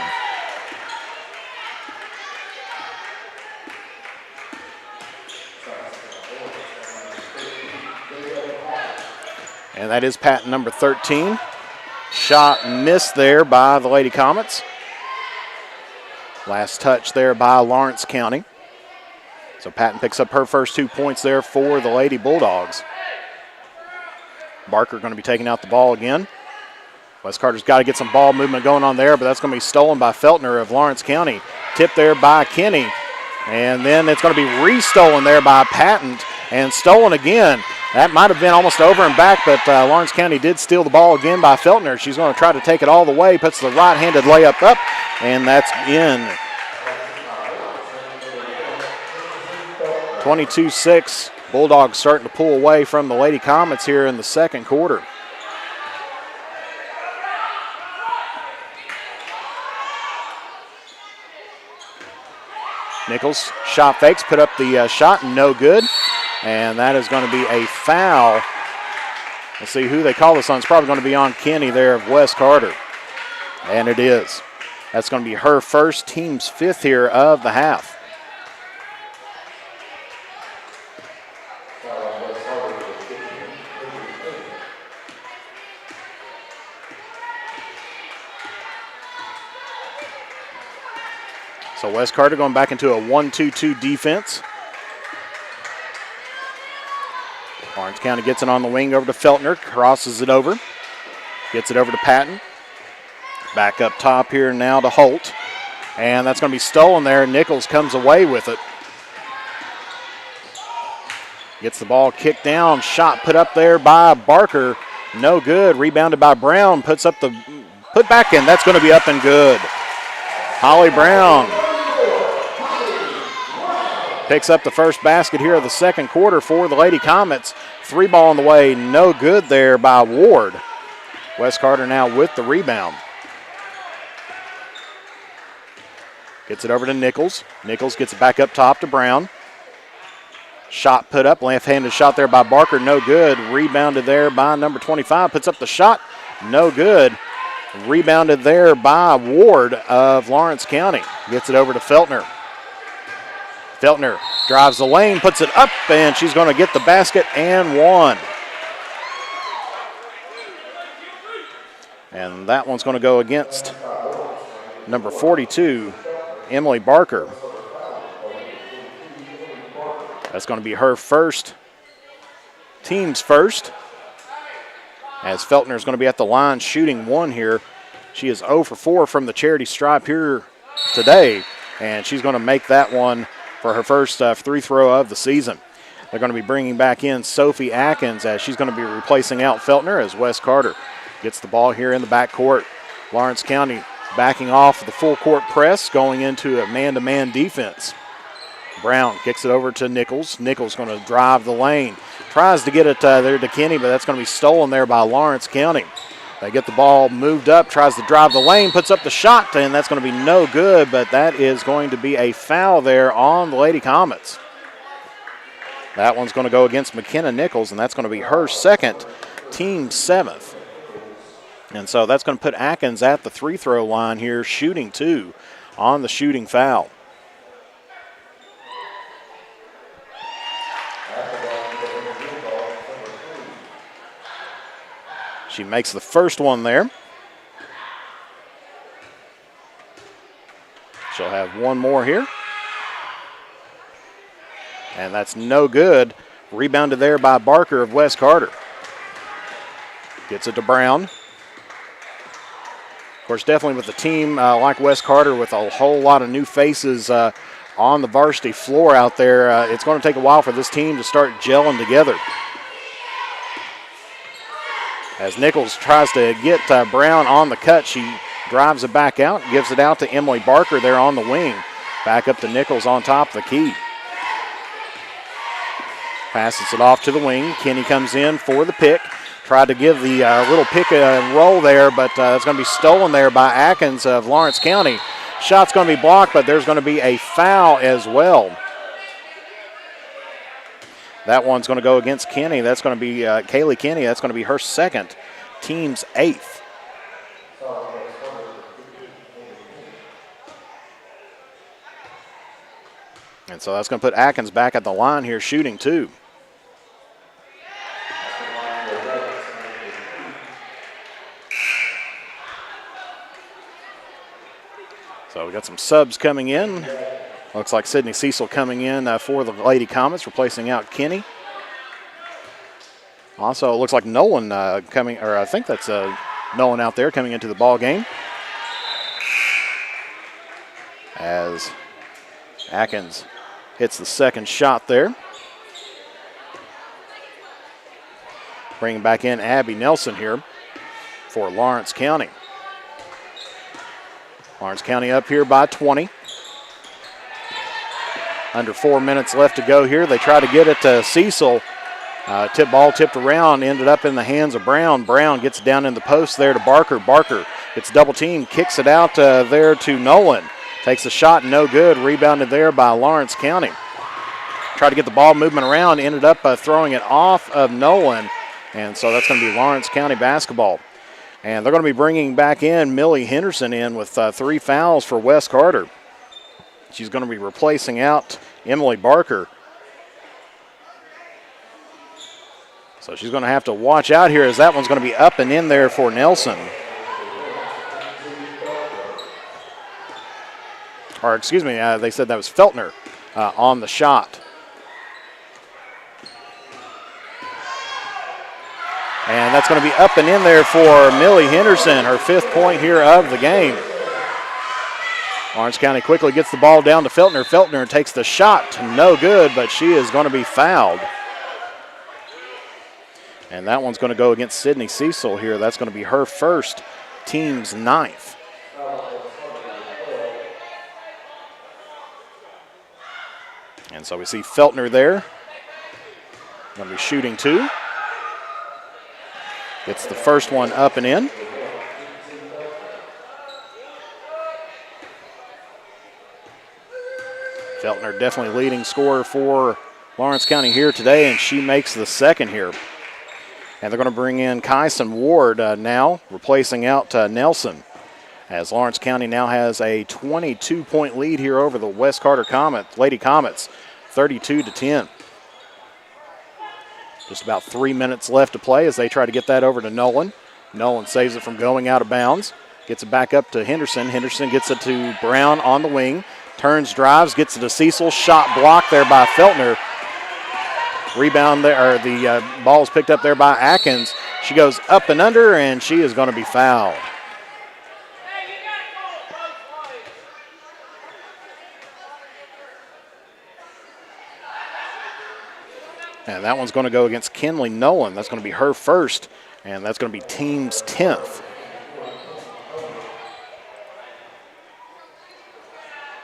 And that is Patton, number 13. Shot missed there by the Lady Comets. Last touch there by Lawrence County. So Patton picks up her first 2 points there for the Lady Bulldogs. Barker going to be taking out the ball again. Wes Carter's got to get some ball movement going on there, but that's going to be stolen by Feltner of Lawrence County. Tipped there by Kinney. And then it's going to be re-stolen there by Patton and stolen again. That might have been almost over and back, but Lawrence County did steal the ball again by Feltner. She's going to try to take it all the way, puts the right-handed layup up, and that's in. 22-6, Bulldogs starting to pull away from the Lady Comets here in the second quarter. Nichols shot fakes, put up the shot, no good. And that is going to be a foul. Let's see who they call this on. It's probably going to be on Kenny there of Wes Carter. And it is. That's going to be her first, team's fifth here of the half. So Wes Carter going back into a 1-2-2 defense. Lawrence County gets it on the wing over to Feltner, crosses it over, gets it over to Patton. Back up top here now to Holt. And that's going to be stolen there. Nichols comes away with it. Gets the ball kicked down, shot put up there by Barker. No good, rebounded by Brown, puts up the put back in. That's going to be up and good. Holly Brown picks up the first basket here of the second quarter for the Lady Comets. 3 ball on the way, no good there by Ward. Wes Carter now with the rebound. Gets it over to Nichols. Nichols gets it back up top to Brown. Shot put up, left-handed shot there by Barker, no good. Rebounded there by number 25, puts up the shot, no good. Rebounded there by Ward of Lawrence County. Gets it over to Feltner. Feltner drives the lane, puts it up, and she's going to get the basket and one. And that one's going to go against number 42, Emily Barker. That's going to be her first, team's first, as Feltner is going to be at the line shooting one here. She is 0 for 4 from the charity stripe here today, and she's going to make that one for her first free throw of the season. They're going to be bringing back in Sophie Atkins as she's going to be replacing out Feltner as Wes Carter gets the ball here in the backcourt. Lawrence County backing off the full court press, going into a man-to-man defense. Brown kicks it over to Nichols. Nichols going to drive the lane. Tries to get it there to Kenny, but that's going to be stolen there by Lawrence County. They get the ball moved up, tries to drive the lane, puts up the shot, and that's going to be no good, but that is going to be a foul there on the Lady Comets. That one's going to go against McKenna Nichols, and that's going to be her second, team 7th. And so that's going to put Atkins at the free throw line here, shooting 2 on the shooting foul. She makes the first one there. She'll have one more here. And that's no good. Rebounded there by Barker of Wes Carter. Gets it to Brown. Of course, definitely with a team like Wes Carter with a whole lot of new faces on the varsity floor out there, it's going to take a while for this team to start gelling together. As Nichols tries to get Brown on the cut, she drives it back out, gives it out to Emily Barker there on the wing. Back up to Nichols on top of the key. Passes it off to the wing. Kenny comes in for the pick. Tried to give the little pick and roll there, but it's going to be stolen there by Atkins of Lawrence County. Shot's going to be blocked, but there's going to be a foul as well. That one's going to go against Kenny. That's going to be Kaylee Kenny. That's going to be her second, team's 8th. And so that's going to put Atkins back at the line here, shooting 2. So we got some subs coming in. Looks like Sydney Cecil coming in for the Lady Comets, replacing out Kenny. Also, it looks like Nolan coming, or I think that's Nolan out there coming into the ball game. As Atkins hits the second shot there. Bringing back in Abby Nelson here for Lawrence County. Lawrence County up here by 20. Under 4 minutes left to go here. They try to get it to Cecil. Ball tipped around, ended up in the hands of Brown. Brown gets down in the post there to Barker. Barker gets double teamed, kicks it out there to Nolan. Takes a shot, no good. Rebounded there by Lawrence County. Tried to get the ball movement around, ended up throwing it off of Nolan. And so that's going to be Lawrence County basketball. And they're going to be bringing back in Millie Henderson in with 3 fouls for Wes Carter. She's going to be replacing out Emily Barker. So she's going to have to watch out here as that one's going to be up and in there for Nelson. Or excuse me, they said that was Feltner on the shot. And that's going to be up and in there for Millie Henderson, her 5th point here of the game. Lawrence County quickly gets the ball down to Feltner. Feltner takes the shot, no good, but she is going to be fouled. And that one's going to go against Sydney Cecil here. That's going to be her first, team's 9th. And so we see Feltner there. Going to be shooting 2. Gets the first one up and in. Feltner definitely leading scorer for Lawrence County here today, and she makes the second here. And they're going to bring in Kyson Ward now, replacing out Nelson, as Lawrence County now has a 22-point lead here over the West Carter Lady Comets, 32-10. Just about 3 minutes left to play as they try to get that over to Nolan. Nolan saves it from going out of bounds. Gets it back up to Henderson. Henderson gets it to Brown on the wing. Turns, drives, gets it to Cecil. Shot blocked there by Feltner. Rebound there, or the ball is picked up there by Atkins. She goes up and under, and she is going to be fouled. And that one's going to go against Kinley Nolan. That's going to be her first, and that's going to be team's 10th.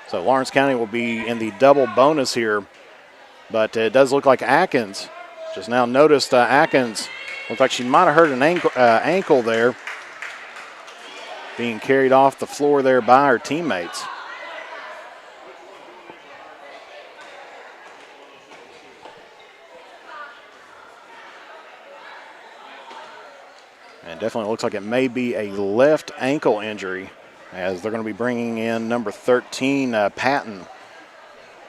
So Lawrence County will be in the double bonus here, but it does look like Atkins. Just now noticed Atkins looked like she might have hurt an ankle there, being carried off the floor there by her teammates. And definitely looks like it may be a left ankle injury, as they're going to be bringing in number 13, Patton,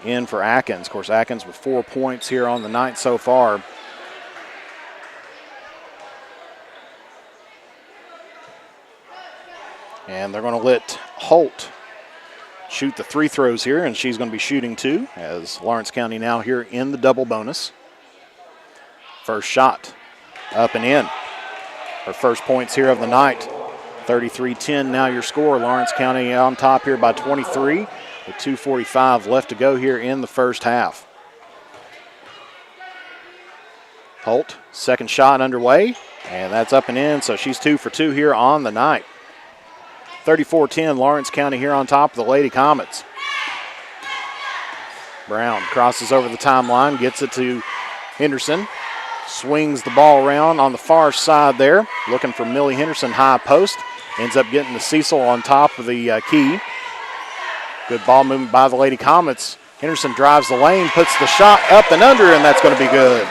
in for Atkins. Of course, Atkins with 4 points here on the night so far. And they're going to let Holt shoot the 3 throws here, and she's going to be shooting 2, as Lawrence County now here in the double bonus. First shot, up and in. Her first points here of the night. 33-10 now your score. Lawrence County on top here by 23 with 2:45 left to go here in the first half. Holt, second shot underway, and that's up and in, so she's 2 for 2 here on the night. 34-10 Lawrence County here on top of the Lady Comets. Brown crosses over the timeline, gets it to Henderson. Swings the ball around on the far side there, looking for Millie Henderson, high post. Ends up getting to Cecil on top of the key. Good ball movement by the Lady Comets. Henderson drives the lane, puts the shot up and under, and that's going to be good.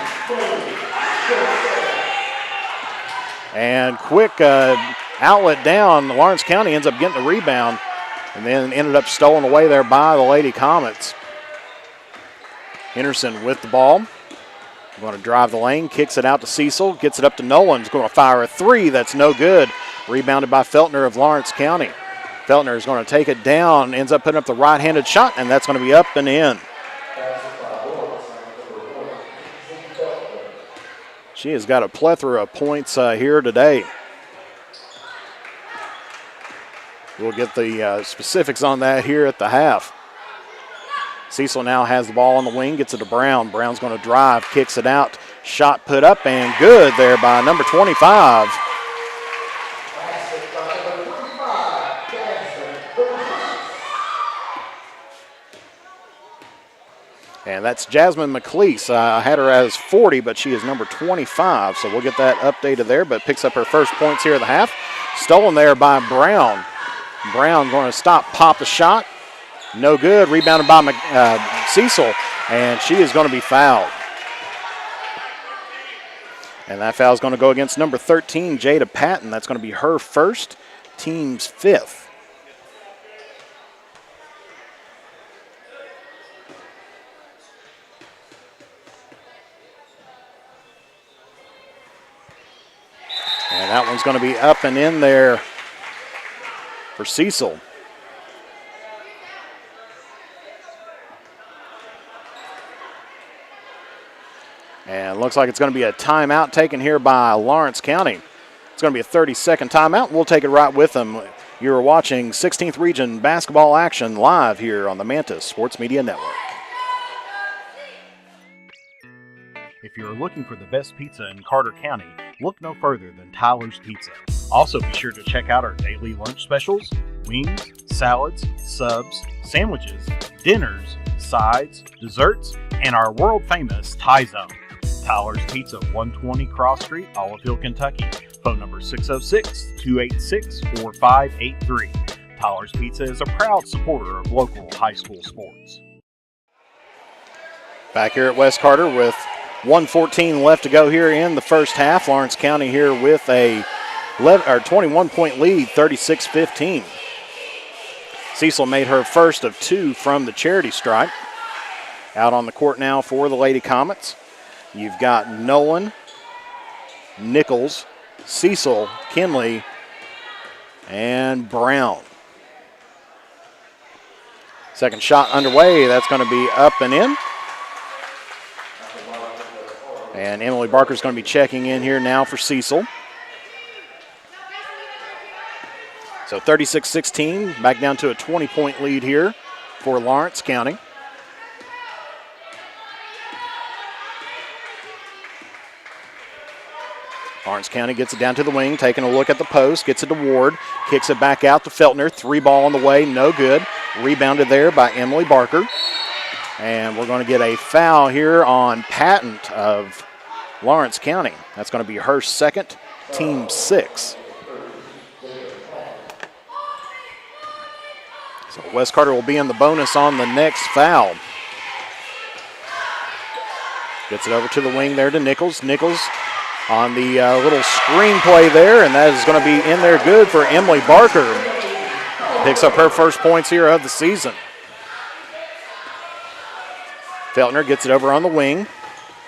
And quick outlet down. Lawrence County ends up getting the rebound, and then ended up stolen away there by the Lady Comets. Henderson with the ball. Going to drive the lane, kicks it out to Cecil, gets it up to Nolan. He's going to fire a 3. That's no good. Rebounded by Feltner of Lawrence County. Feltner is going to take it down, ends up putting up the right-handed shot, and that's going to be up and in. She has got a plethora of points here today. We'll get the specifics on that here at the half. Cecil now has the ball on the wing, gets it to Brown. Brown's going to drive, kicks it out. Shot put up and good there by number 25. And that's Jasmine McLeese. I had her as 40, but she is number 25, so we'll get that updated there, but picks up her first points here in the half. Stolen there by Brown. Brown going to stop, pop the shot. No good. Rebounded by Cecil, and she is going to be fouled. And that foul is going to go against number 13, Jada Patton. That's going to be her first, team's fifth. And that one's going to be up and in there for Cecil. And looks like it's going to be a timeout taken here by Lawrence County. It's going to be a 30-second timeout. We'll take it right with them. You're watching 16th Region basketball action live here on the Mantis Sports Media Network. If you're looking for the best pizza in Carter County, look no further than Tyler's Pizza. Also be sure to check out our daily lunch specials, wings, salads, subs, sandwiches, dinners, sides, desserts, and our world-famous Thai Zone. Tyler's Pizza, 120 Cross Street, Olive Hill, Kentucky. Phone number 606-286-4583. Tyler's Pizza is a proud supporter of local high school sports. Back here at West Carter with 1:14 left to go here in the first half. Lawrence County here with a 21-point lead, 36-15. Cecil made her first of two from the charity stripe. Out on the court now for the Lady Comets. You've got Nolan, Nichols, Cecil, Kinley, and Brown. Second shot underway. That's going to be up and in. And Emily Barker's going to be checking in here now for Cecil. So 36-16, back down to a 20-point lead here for Lawrence County. Lawrence County gets it down to the wing, taking a look at the post, gets it to Ward, kicks it back out to Feltner. Three ball on the way, no good. Rebounded there by Emily Barker. And we're going to get a foul here on Patton of Lawrence County. That's going to be her second, team 6. So West Carter will be in the bonus on the next foul. Gets it over to the wing there to Nichols. Nichols on the little screen play there, and that is going to be in there good for Emily Barker. Picks up her first points here of the season. Feltner gets it over on the wing.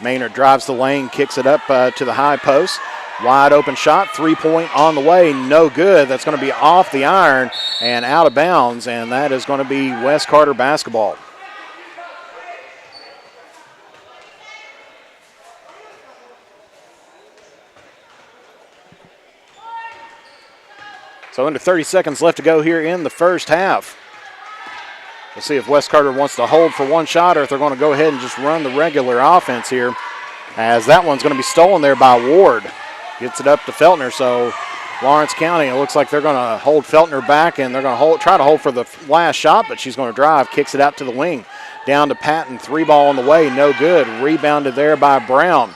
Maynard drives the lane, kicks it up to the high post. Wide open shot, 3-point on the way, no good. That's going to be off the iron and out of bounds, and that is going to be West Carter basketball. So under 30 seconds left to go here in the first half. We'll see if West Carter wants to hold for one shot or if they're going to go ahead and just run the regular offense here, as that one's going to be stolen there by Ward. Gets it up to Feltner, so Lawrence County, it looks like they're going to hold Feltner back, and they're going to try to hold for the last shot, but she's going to drive, kicks it out to the wing. Down to Patton, 3 ball on the way, no good. Rebounded there by Brown.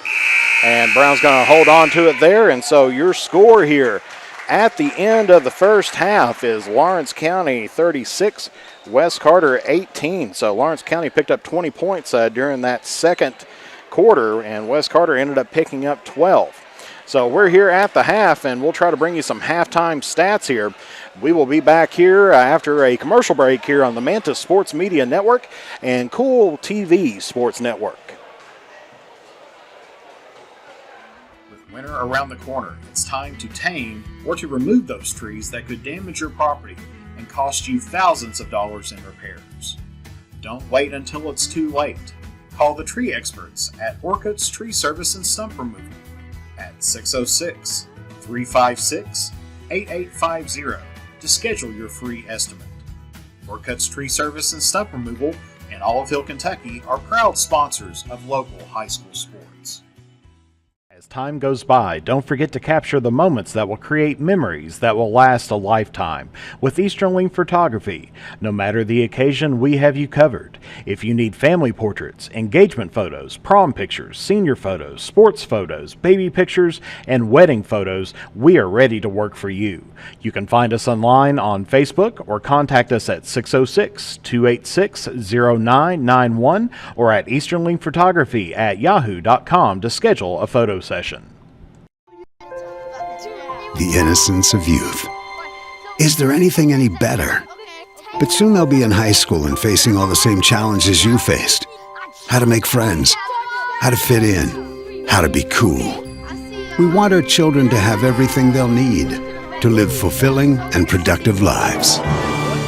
And Brown's going to hold on to it there, and so your score here at the end of the first half is Lawrence County 36, West Carter 18. So Lawrence County picked up 20 points during that second quarter, and West Carter ended up picking up 12. So we're here at the half, and we'll try to bring you some halftime stats here. We will be back here after a commercial break here on the Mantis Sports Media Network and Cool TV Sports Network. Winter around the corner, it's time to tame or to remove those trees that could damage your property and cost you thousands of dollars in repairs. Don't wait until it's too late. Call the tree experts at Orcutt's Tree Service and Stump Removal at 606-356-8850 to schedule your free estimate. Orcutt's Tree Service and Stump Removal in Olive Hill, Kentucky are proud sponsors of local high school sports. As time goes by, don't forget to capture the moments that will create memories that will last a lifetime with Easterling Photography. No matter the occasion, we have you covered. If you need family portraits, engagement photos, prom pictures, senior photos, sports photos, baby pictures, and wedding photos, we are ready to work for you. You can find us online on Facebook or contact us at 606-286-0991 or at easternlingphotography@yahoo.com to schedule a photo session. The innocence of youth. Is there anything any better? But soon they'll be in high school and facing all the same challenges you faced. How to make friends, how to fit in, how to be cool. We want our children to have everything they'll need to live fulfilling and productive lives.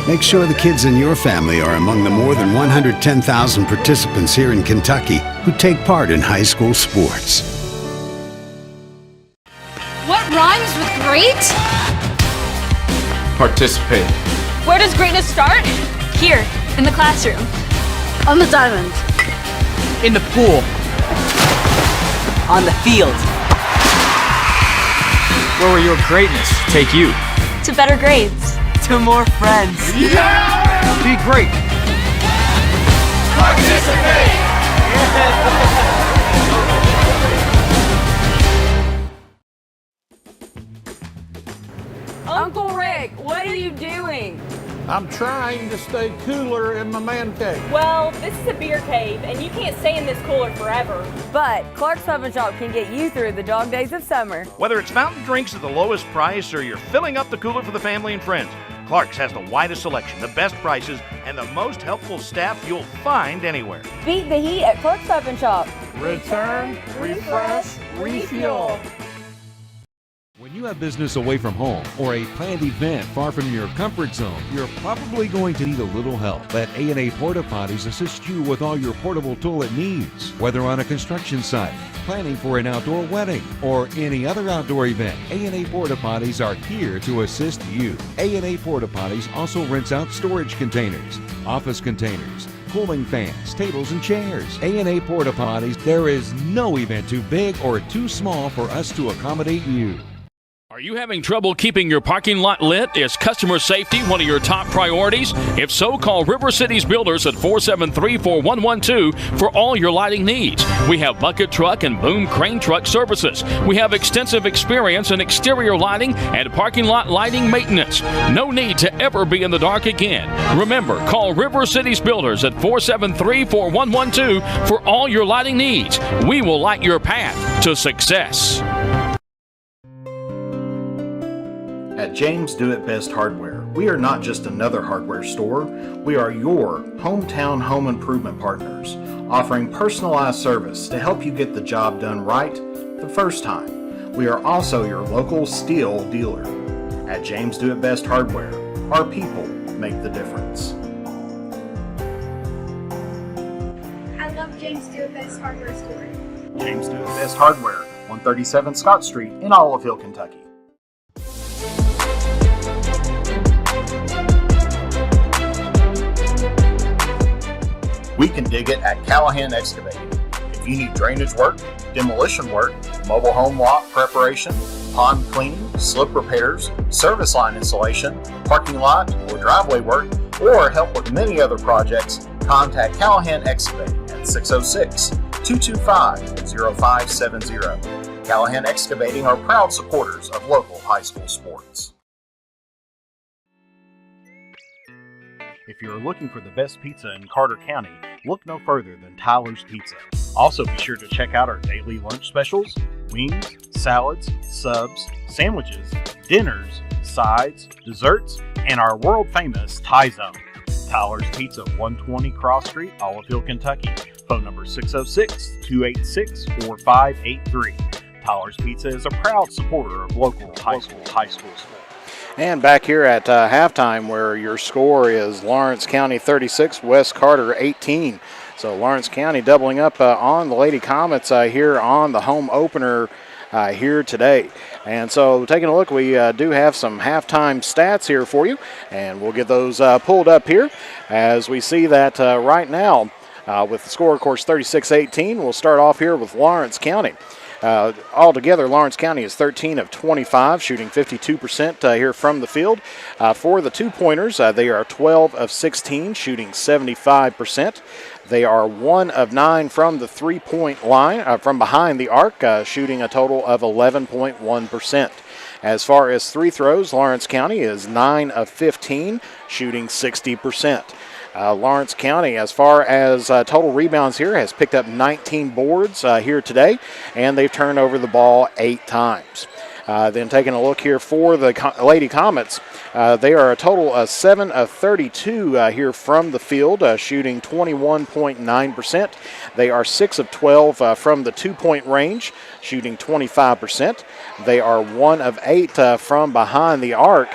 Make sure the kids in your family are among the more than 110,000 participants here in Kentucky who take part in high school sports. What rhymes with great? Participate. Where does greatness start? Here, in the classroom. On the diamond. In the pool. On the field. Where will your greatness take you? To better grades. To more friends. Yeah! Be great. Participate! Uncle Rick, what are you doing? I'm trying to stay cooler in my man cave. Well, this is a beer cave, and you can't stay in this cooler forever. But Clark's Pub and Shop can get you through the dog days of summer. Whether it's fountain drinks at the lowest price or you're filling up the cooler for the family and friends, Clark's has the widest selection, the best prices, and the most helpful staff you'll find anywhere. Beat the heat at Clark's Pub and Shop. Return, refresh, refuel. When you have business away from home or a planned event far from your comfort zone, you're probably going to need a little help. Let A&A Porta Potties assist you with all your portable toilet needs. Whether on a construction site, planning for an outdoor wedding, or any other outdoor event, A&A Porta Potties are here to assist you. A&A Porta Potties also rents out storage containers, office containers, cooling fans, tables, and chairs. A&A Porta Potties, there is no event too big or too small for us to accommodate you. Are you having trouble keeping your parking lot lit? Is customer safety one of your top priorities? If so, call River Cities Builders at 473-4112 for all your lighting needs. We have bucket truck and boom crane truck services. We have extensive experience in exterior lighting and parking lot lighting maintenance. No need to ever be in the dark again. Remember, call River Cities Builders at 473-4112 for all your lighting needs. We will light your path to success. At James Do It Best Hardware, we are not just another hardware store, we are your hometown home improvement partners, offering personalized service to help you get the job done right the first time. We are also your local steel dealer. At James Do It Best Hardware, our people make the difference. I love James Do It Best Hardware Store. James Do It Best Hardware, 137 Scott Street in Olive Hill, Kentucky. We can dig it at Callahan Excavating. If you need drainage work, demolition work, mobile home lot preparation, pond cleaning, slip repairs, service line installation, parking lot or driveway work, or help with many other projects, contact Callahan Excavating at 606-225-0570. Callahan Excavating are proud supporters of local high school sports. If you're looking for the best pizza in Carter County, look no further than Tyler's Pizza. Also be sure to check out our daily lunch specials, wings, salads, subs, sandwiches, dinners, sides, desserts, and our world famous Thai Zone. Tyler's Pizza, 120 Cross Street, Olive Hill, Kentucky. Phone number 606-286-4583. Tyler's Pizza is a proud supporter of local high school sports. And back here at halftime, where your score is Lawrence County 36, West Carter 18. So Lawrence County doubling up on the Lady Comets here on the home opener here today. And so taking a look, we do have some halftime stats here for you, and we'll get those pulled up here as we see that right now with the score, of course, 36-18. We'll start off here with Lawrence County. Altogether, Lawrence County is 13 of 25, shooting 52% here from the field. For the two-pointers, they are 12 of 16, shooting 75%. They are 1 of 9 from the three-point line, from behind the arc, shooting a total of 11.1%. As far as free throws, Lawrence County is 9 of 15, shooting 60%. Lawrence County, as far as total rebounds here, has picked up 19 boards here today, and they've turned over the ball 8 times. Then taking a look here for the Lady Comets, they are a total of 7 of 32 here from the field, shooting 21.9%. They are 6 of 12 from the two-point range, shooting 25%. They are 1 of 8 from behind the arc,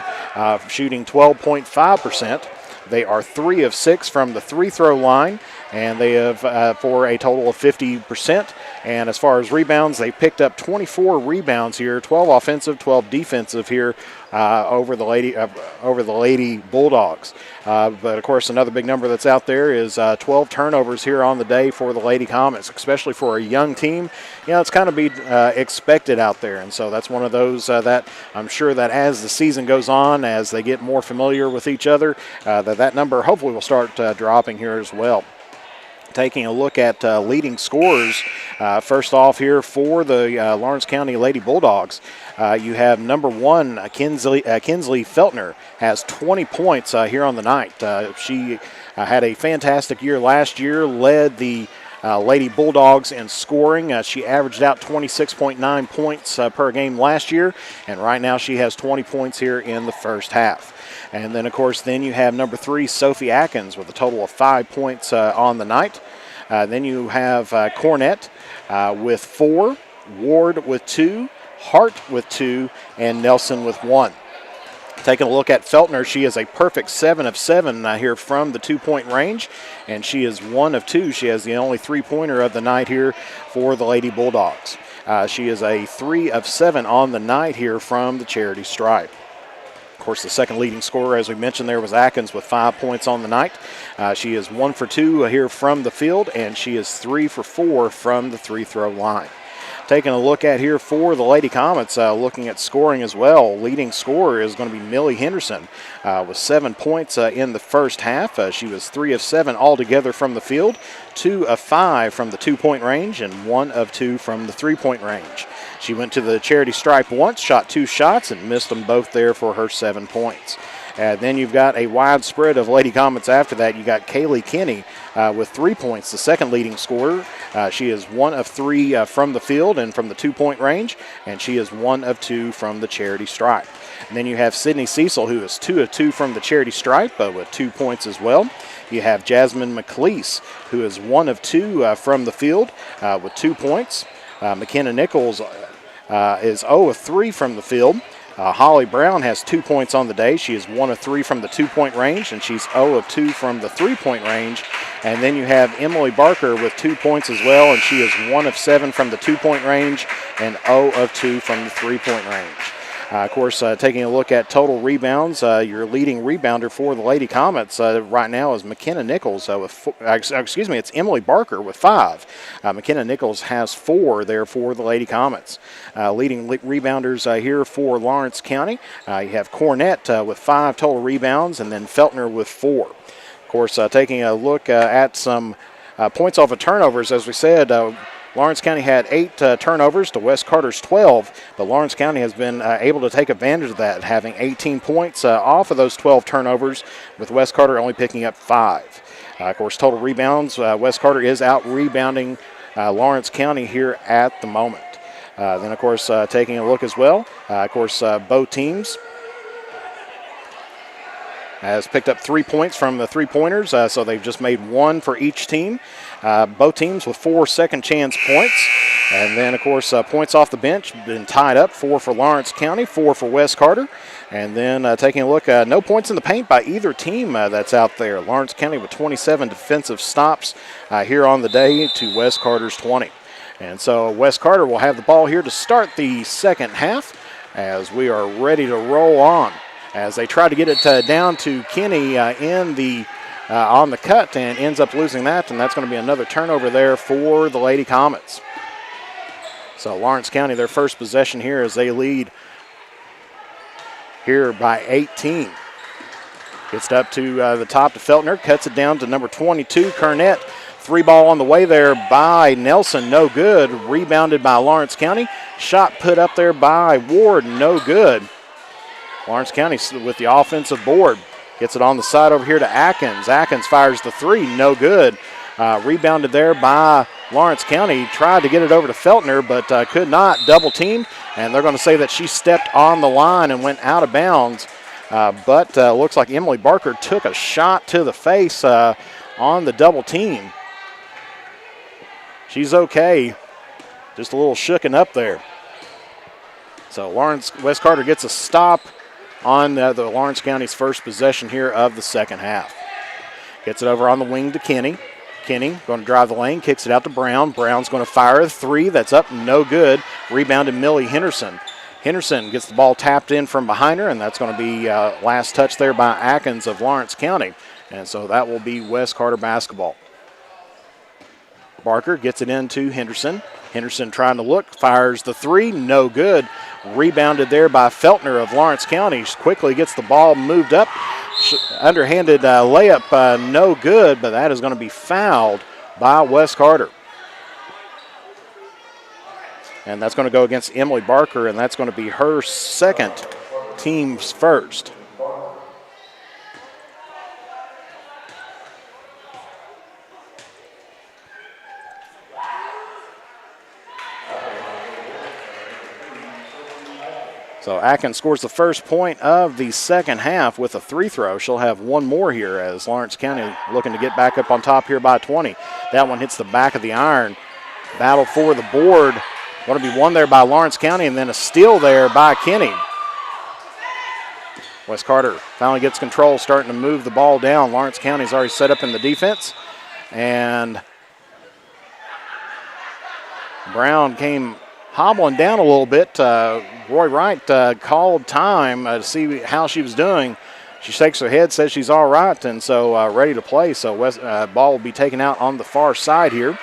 shooting 12.5%. They are 3 of 6 from the free-throw line, and they have for a total of 50%. And as far as rebounds, they picked up 24 rebounds here, 12 offensive, 12 defensive here over the Lady Bulldogs. But of course, another big number that's out there is 12 turnovers here on the day for the Lady Comets, especially for a young team. You know, it's kind of be expected out there, and so that's one of those that I'm sure that as the season goes on, as they get more familiar with each other, that number hopefully will start dropping here as well. Taking a look at leading scorers, first off here for the Lawrence County Lady Bulldogs, you have number 1, Kinsley Feltner, has 20 points here on the night. She had a fantastic year last year, led the Lady Bulldogs in scoring. She averaged out 26.9 points per game last year, and right now she has 20 points here in the first half. And then, of course, then you have number 3, Sophie Atkins, with a total of 5 points on the night. Then you have Cornett with 4, Ward with 2, Hart with 2, and Nelson with 1. Taking a look at Feltner, she is a perfect 7 of 7 here from the two-point range, and she is 1 of 2. She has the only three-pointer of the night here for the Lady Bulldogs. She is a 3 of 7 on the night here from the charity stripe. Of course, the second leading scorer, as we mentioned there, was Atkins with 5 points on the night. She is 1 for 2 here from the field, and she is 3 for 4 from the free-throw line. Taking a look at here for the Lady Comets, looking at scoring as well. Leading scorer is going to be Millie Henderson with 7 points in the first half. She was 3 of 7 altogether from the field, 2 of 5 from the two-point range, and 1 of 2 from the three-point range. She went to the charity stripe once, shot 2 shots, and missed them both there for her 7 points. Then you've got a wide spread of Lady Comets after that. You got Kaylee Kinney with 3 points, the second leading scorer. She is 1 of 3 from the field and from the two-point range, and she is 1 of 2 from the charity stripe. And then you have Sydney Cecil, who is 2 of 2 from the charity stripe with 2 points as well. You have Jasmine McLeese, who is 1 of 2 from the field with 2 points. McKenna Nichols is 0 of 3 from the field. Holly Brown has 2 points on the day. She is 1 of 3 from the two-point range, and she's 0 of 2 from the three-point range. And then you have Emily Barker with 2 points as well, and she is 1 of 7 from the two-point range and 0 of 2 from the three-point range. Of course, taking a look at total rebounds, your leading rebounder for the Lady Comets right now is McKenna Nichols it's Emily Barker with 5. McKenna Nichols has 4 there for the Lady Comets. Leading rebounders here for Lawrence County, you have Cornett with 5 total rebounds, and then Feltner with 4. Of course, taking a look at some points off of turnovers, as we said, Lawrence County had 8 turnovers to West Carter's 12, but Lawrence County has been able to take advantage of that, having 18 points off of those 12 turnovers, with West Carter only picking up 5. Of course, total rebounds, West Carter is out-rebounding Lawrence County here at the moment. Then, of course, taking a look as well, both teams has picked up 3 points from the three-pointers, so they've just made 1 for each team. Both teams with 4 second-chance points. And then, of course, points off the bench been tied up, 4 for Lawrence County, 4 for West Carter. And then taking a look, no points in the paint by either team that's out there. Lawrence County with 27 defensive stops here on the day to West Carter's 20. And so West Carter will have the ball here to start the second half as we are ready to roll on, as they try to get it down to Kinney in the on the cut, and ends up losing that, and that's going to be another turnover there for the Lady Comets. So Lawrence County, their first possession here as they lead here by 18. Gets it up to the top to Feltner, cuts it down to number 22, Cornett. 3 ball on the way there by Nelson, no good. Rebounded by Lawrence County. Shot put up there by Ward, no good. Lawrence County with the offensive board. Gets it on the side over here to Atkins. Atkins fires the 3, no good. Rebounded there by Lawrence County. Tried to get it over to Feltner, but could not. Double teamed, and they're going to say that she stepped on the line and went out of bounds. But looks like Emily Barker took a shot to the face on the double team. She's okay. Just a little shooken up there. So West Carter gets a stop on the Lawrence County's first possession here of the second half. Gets it over on the wing to Kenny. Kenny going to drive the lane, kicks it out to Brown. Brown's going to fire a 3. That's up, no good. Rebounded Millie Henderson. Henderson gets the ball tapped in from behind her, and that's going to be last touch there by Atkins of Lawrence County. And so that will be West Carter basketball. Barker gets it into Henderson. Henderson trying to look, fires the 3, no good. Rebounded there by Feltner of Lawrence County. She quickly gets the ball moved up. Underhanded layup, no good, but that is going to be fouled by West Carter. And that's going to go against Emily Barker, and that's going to be her second, team's first. So Atkins scores the first point of the second half with a 3 throw. She'll have one more here as Lawrence County looking to get back up on top here by 20. That one hits the back of the iron. Battle for the board. Going to be won there by Lawrence County, and then a steal there by Kenny. West Carter finally gets control, starting to move the ball down. Lawrence County's already set up in the defense. And Brown came hobbling down a little bit. Roy Wright called time to see how she was doing. She shakes her head, says she's all right, and so ready to play. So ball will be taken out on the far side here.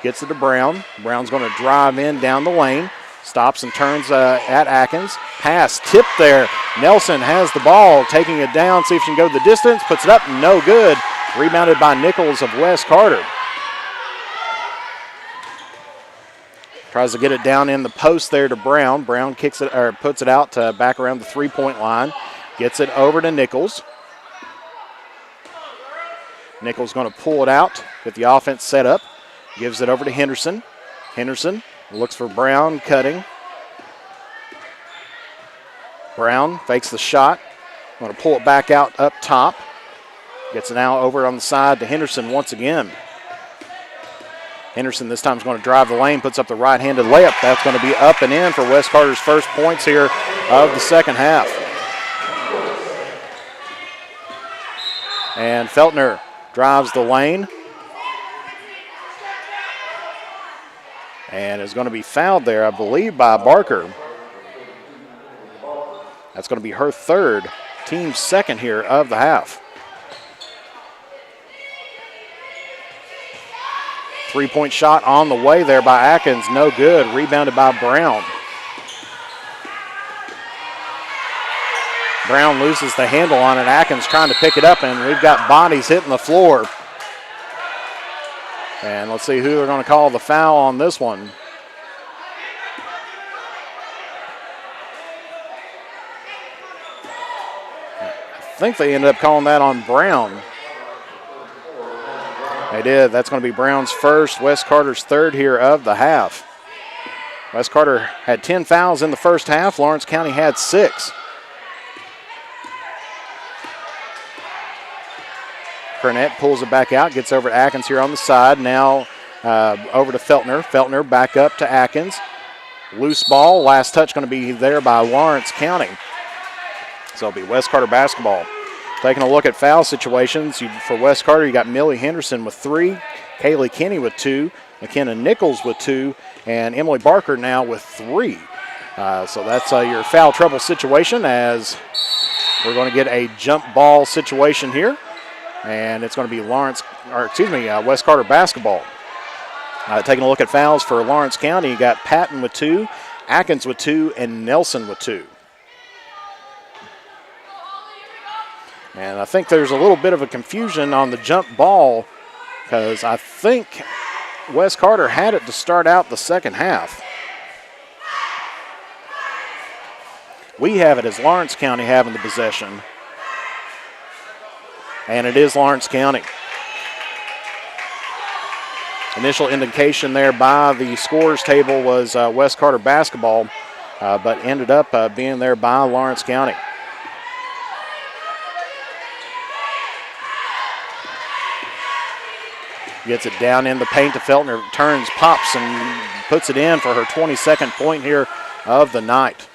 Gets it to Brown. Brown's going to drive in down the lane. Stops and turns at Atkins. Pass tipped there. Nelson has the ball, taking it down, see if she can go the distance. Puts it up, no good. Rebounded by Nichols of West Carter. Tries to get it down in the post there to Brown. Brown kicks it or puts it out back around the 3-point line. Gets it over to Nichols. Nichols going to pull it out, get the offense set up. Gives it over to Henderson. Henderson looks for Brown cutting. Brown fakes the shot. Going to pull it back out up top. Gets it now over on the side to Henderson once again. Henderson this time is going to drive the lane, puts up the right-handed layup. That's going to be up and in for West Carter's first points here of the second half. And Feltner drives the lane. And is going to be fouled there, I believe, by Barker. That's going to be her third, team second here of the half. 3-point shot on the way there by Atkins, no good. Rebounded by Brown. Brown loses the handle on it. Atkins trying to pick it up, and we've got bodies hitting the floor. And let's see who they're going to call the foul on this one. I think they ended up calling that on Brown. They did. That's going to be Brown's first, West Carter's third here of the half. West Carter had 10 fouls in the first half. Lawrence County had 6. Cornett pulls it back out, gets over to Atkins here on the side. Now over to Feltner. Feltner back up to Atkins. Loose ball. Last touch going to be there by Lawrence County. So it'll be West Carter basketball. Taking a look at foul situations. For West Carter, you got Millie Henderson with 3, Kaylee Kenny with 2, McKenna Nichols with 2, and Emily Barker now with 3. So that's your foul trouble situation as we're going to get a jump ball situation here. And it's going to be West Carter basketball. Taking a look at fouls for Lawrence County, you got Patton with 2, Atkins with 2, and Nelson with 2. And I think there's a little bit of a confusion on the jump ball because I think Wes Carter had it to start out the second half. We have it as Lawrence County having the possession. And it is Lawrence County. Initial indication there by the scores table was Wes Carter basketball, but ended up being there by Lawrence County. Gets it down in the paint to Feltner, turns, pops, and puts it in for her 22nd point here of the night.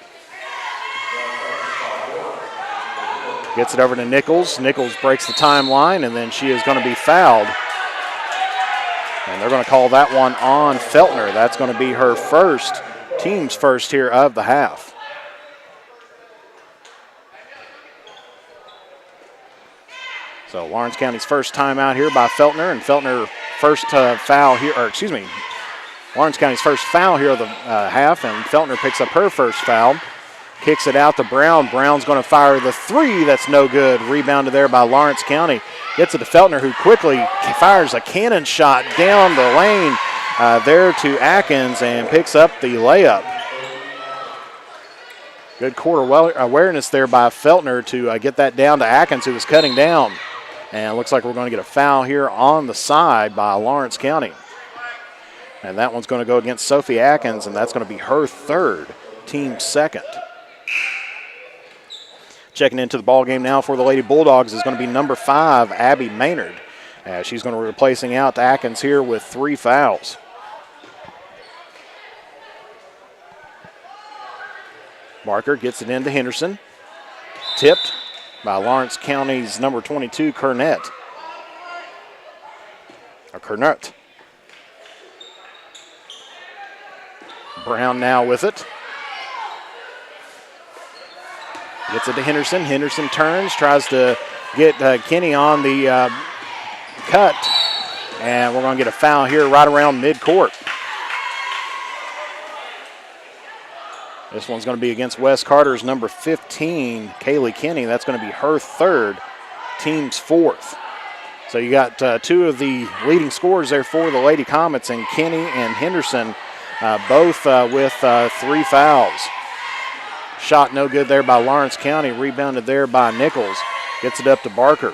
Gets it over to Nichols. Nichols breaks the timeline, and then she is going to be fouled. And they're going to call that one on Feltner. That's going to be her first, team's first here of the half. So Lawrence County's first timeout here by Feltner, and Feltner first foul here, Lawrence County's first foul here of the half, and Feltner picks up her first foul. Kicks it out to Brown. Brown's going to fire the 3. That's no good. Rebounded there by Lawrence County. Gets it to Feltner, who quickly fires a cannon shot down the lane there to Atkins and picks up the layup. Good court awareness there by Feltner to get that down to Atkins, who was cutting down. And it looks like we're going to get a foul here on the side by Lawrence County. And that one's going to go against Sophie Atkins, and that's going to be her third, team second. Checking into the ball game now for the Lady Bulldogs is going to be number 5, Abby Maynard. She's going to be replacing out Atkins here with 3 fouls. Barker gets it into Henderson. Tipped by Lawrence County's number 22, Kernett. Brown now with it. Gets it to Henderson. Henderson turns, tries to get Kenny on the cut. And we're going to get a foul here right around midcourt. This one's going to be against Wes Carter's number 15, Kaylee Kenny. That's going to be her third, team's fourth. So you got 2 of the leading scorers there for the Lady Comets, and Kenny and Henderson both with 3 fouls. Shot no good there by Lawrence County. Rebounded there by Nichols. Gets it up to Barker.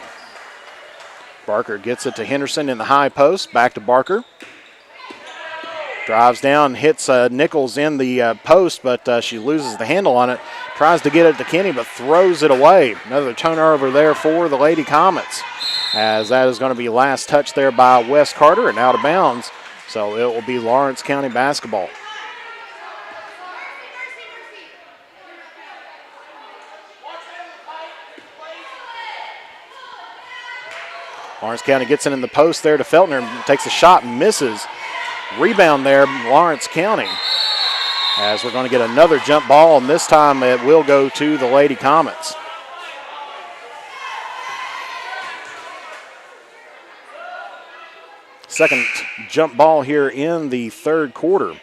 Barker gets it to Henderson in the high post. Back to Barker. Drives down, hits Nichols in the post, but she loses the handle on it. Tries to get it to Kenny, but throws it away. Another turnover there for the Lady Comets, as that is going to be last touch there by Wes Carter and out of bounds. So it will be Lawrence County basketball. Lawrence County gets it in the post there to Feltner, takes a shot and misses. Rebound there, Lawrence County. As we're going to get another jump ball, and this time it will go to the Lady Comets. Second jump ball here in the third quarter.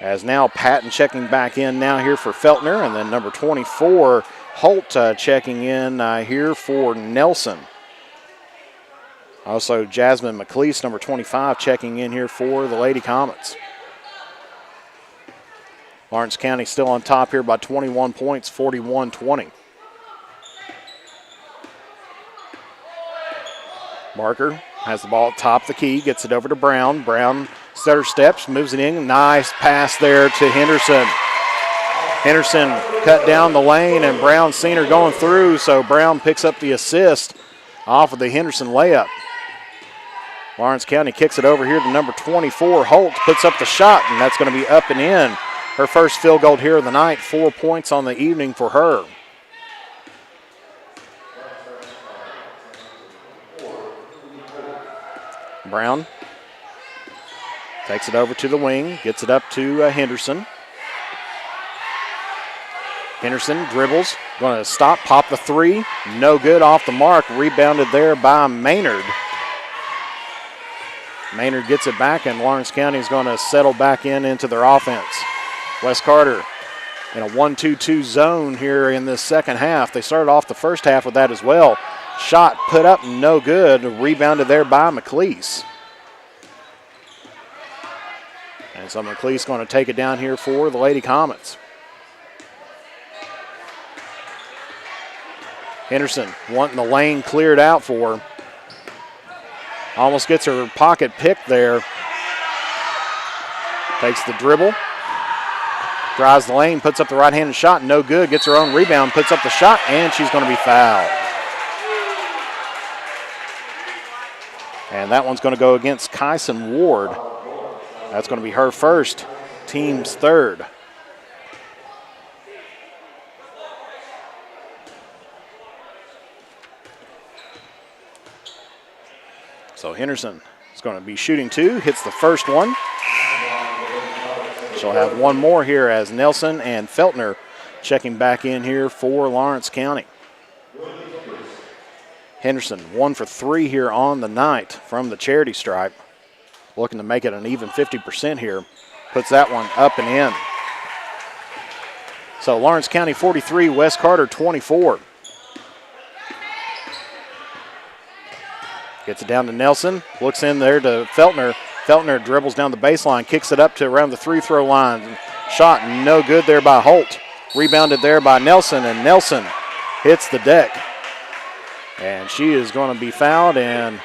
As now Patton checking back in now here for Feltner, and then number 24, Holt checking in here for Nelson. Also, Jasmine McLeese, number 25, checking in here for the Lady Comets. Lawrence County still on top here by 21 points, 41-20. Barker has the ball at top of the key, gets it over to Brown. Brown stutter steps, moves it in. Nice pass there to Henderson. Henderson cut down the lane, and Brown seen her going through, so Brown picks up the assist off of the Henderson layup. Lawrence County kicks it over here to number 24. Holt puts up the shot, and that's going to be up and in. Her first field goal here of the night, 4 points on the evening for her. Brown takes it over to the wing, gets it up to Henderson. Henderson dribbles, going to stop, pop the 3. No good, off the mark. Rebounded there by Maynard. Maynard gets it back, and Lawrence County is going to settle back into their offense. Wes Carter in a 1-2-2 zone here in this second half. They started off the first half with that as well. Shot put up, no good. Rebounded there by McLeese. And so McLeese going to take it down here for the Lady Comets. Henderson wanting the lane cleared out for her. Almost gets her pocket picked there. Takes the dribble. Drives the lane, puts up the right-handed shot, no good. Gets her own rebound, puts up the shot, and she's going to be fouled. And that one's going to go against Kyson Ward. That's going to be her first, team's third. So Henderson is going to be shooting two, hits the first one. She'll have one more here as Nelson and Feltner checking back in here for Lawrence County. Henderson 1 for 3 here on the night from the charity stripe. Looking to make it an even 50% here. Puts that one up and in. So Lawrence County 43, Wes Carter 24. Gets it down to Nelson. Looks in there to Feltner. Feltner dribbles down the baseline, kicks it up to around the free-throw line. Shot no good there by Holt. Rebounded there by Nelson, and Nelson hits the deck. And she is going to be fouled, and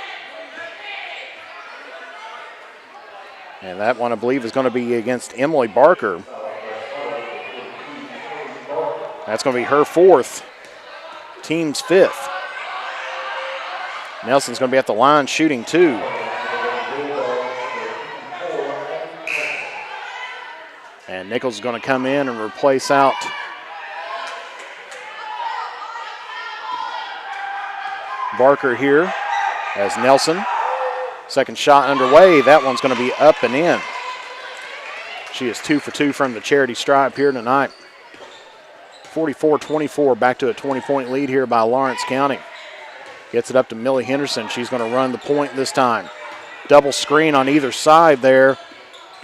that one, I believe, is going to be against Emily Barker. That's going to be her fourth, team's fifth. Nelson's going to be at the line shooting two. And Nichols is going to come in and replace out Barker here as Nelson. Second shot underway. That one's going to be up and in. She is 2 for 2 from the charity stripe here tonight. 44-24, back to a 20-point lead here by Lawrence County. Gets it up to Millie Henderson. She's going to run the point this time. Double screen on either side there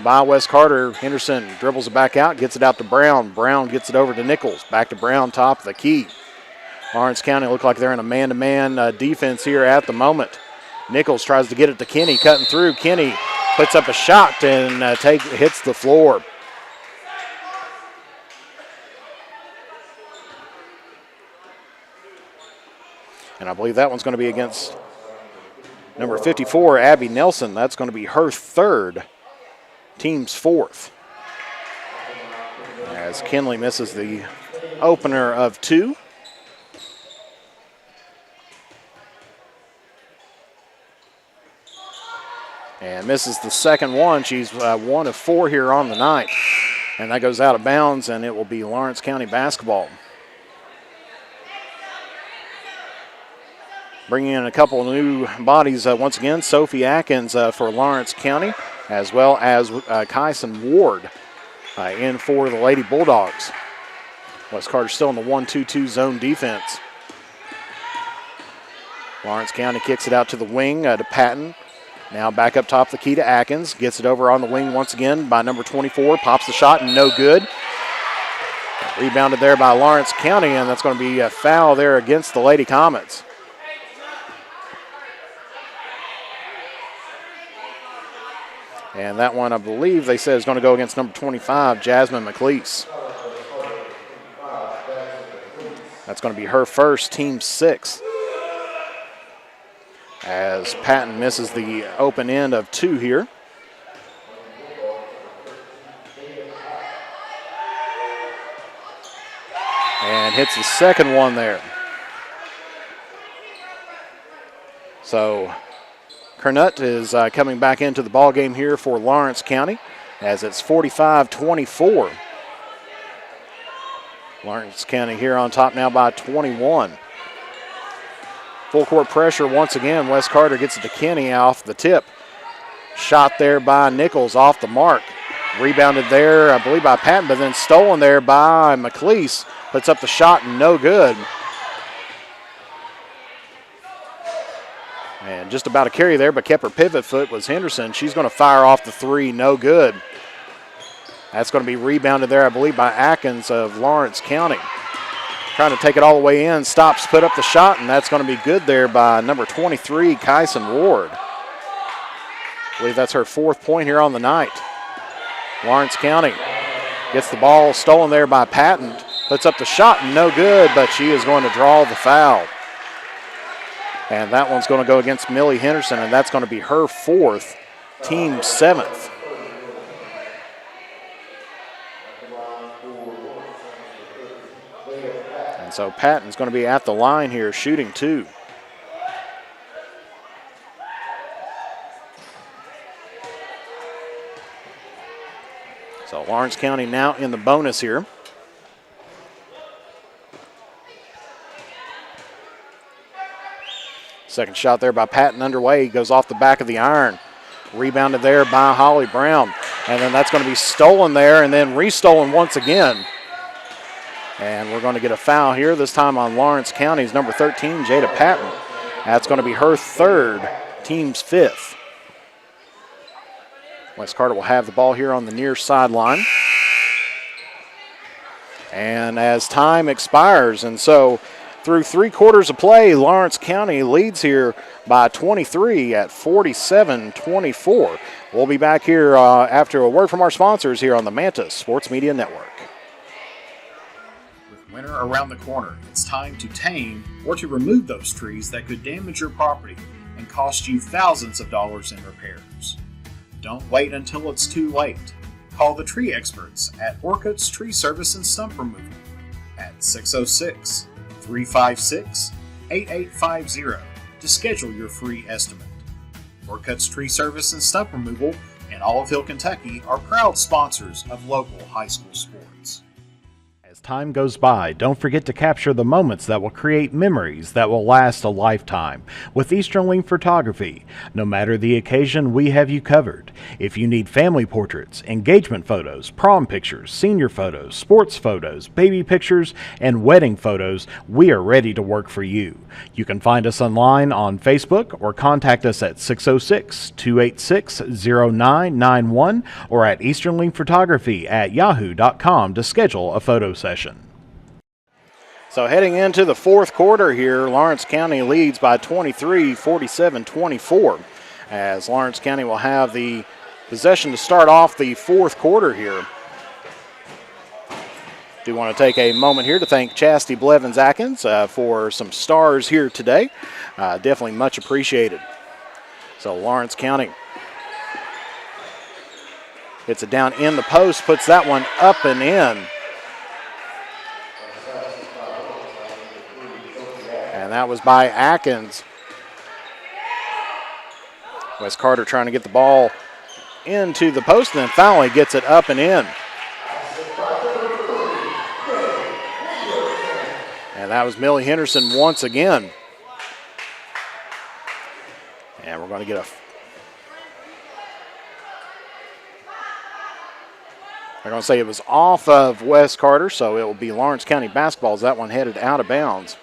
by Wes Carter. Henderson dribbles it back out, gets it out to Brown. Brown gets it over to Nichols. Back to Brown, top of the key. Lawrence County look like they're in a man-to-man defense here at the moment. Nichols tries to get it to Kenny, cutting through. Kenny puts up a shot and hits the floor. And I believe that one's going to be against number 54, Abby Nelson. That's going to be her third, team's fourth. As Kinley misses the opener of two. And misses the second one. She's 1 of 4 here on the night. And that goes out of bounds, and it will be Lawrence County basketball. Bringing in a couple of new bodies once again. Sophie Atkins for Lawrence County, as well as Kyson Ward in for the Lady Bulldogs. Wes Carter still in the 1-2-2 zone defense. Lawrence County kicks it out to the wing to Patton. Now back up top the key to Atkins. Gets it over on the wing once again by number 24. Pops the shot and no good. Rebounded there by Lawrence County, and that's going to be a foul there against the Lady Comets. And that one, I believe they said, is going to go against number 25, Jasmine McLeese. That's going to be her first, team sixth. As Patton misses the open end of two here. And hits the second one there. So Kernut is coming back into the ball game here for Lawrence County as it's 45-24. Lawrence County here on top now by 21. Full court pressure once again. Wes Carter gets it to Kenny off the tip. Shot there by Nichols off the mark. Rebounded there, I believe, by Patton, but then stolen there by McLeese. Puts up the shot and no good. And just about a carry there, but kept her pivot foot was Henderson. She's going to fire off the three, no good. That's going to be rebounded there, I believe, by Atkins of Lawrence County. Trying to take it all the way in, stops, put up the shot, and that's going to be good there by number 23, Kyson Ward. I believe that's her 4th point here on the night. Lawrence County gets the ball stolen there by Patton. Puts up the shot, no good, but she is going to draw the foul. And that one's going to go against Millie Henderson, and that's going to be her 4th, team 7th. And so Patton's going to be at the line here, shooting 2. So Lawrence County now in the bonus here. Second shot there by Patton underway. He goes off the back of the iron. Rebounded there by Holly Brown. And then that's going to be stolen there and then restolen once again. And we're going to get a foul here, this time on Lawrence County's number 13, Jada Patton. That's going to be her 3rd, team's 5th. West Carter will have the ball here on the near sideline. And as time expires, and so through 3 quarters of play, Lawrence County leads here by 23 at 47-24. We'll be back here after a word from our sponsors here on the Manta Sports Media Network. With winter around the corner, it's time to tame or to remove those trees that could damage your property and cost you thousands of dollars in repairs. Don't wait until it's too late. Call the tree experts at Orcutt's Tree Service and Stump Removal at 606-356-8850 to schedule your free estimate. Orcutt's Tree Service and Stump Removal in Olive Kentucky are proud sponsors of local high school sports. As time goes by, don't forget to capture the moments that will create memories that will last a lifetime with Easternling Photography. No matter the occasion, we have you covered. If you need family portraits, engagement photos, prom pictures, senior photos, sports photos, baby pictures, and wedding photos, we are ready to work for you. You can find us online on Facebook or contact us at 606-286-0991 or at easternlingphotography@yahoo.com to schedule a photo session. So heading into the 4th quarter here, Lawrence County leads by 23, 47-24, as Lawrence County will have the possession to start off the 4th quarter here. Do want to take a moment here to thank Chastity Blevins Atkins for some stars here today. Definitely much appreciated. So Lawrence County gets it down in the post, puts that one up and in. And that was by Atkins. West Carter trying to get the ball into the post and then finally gets it up and in. And that was Millie Henderson once again. And we're going to get a... They're going to say it was off of West Carter, so it will be Lawrence County basketball as that one headed out of bounds.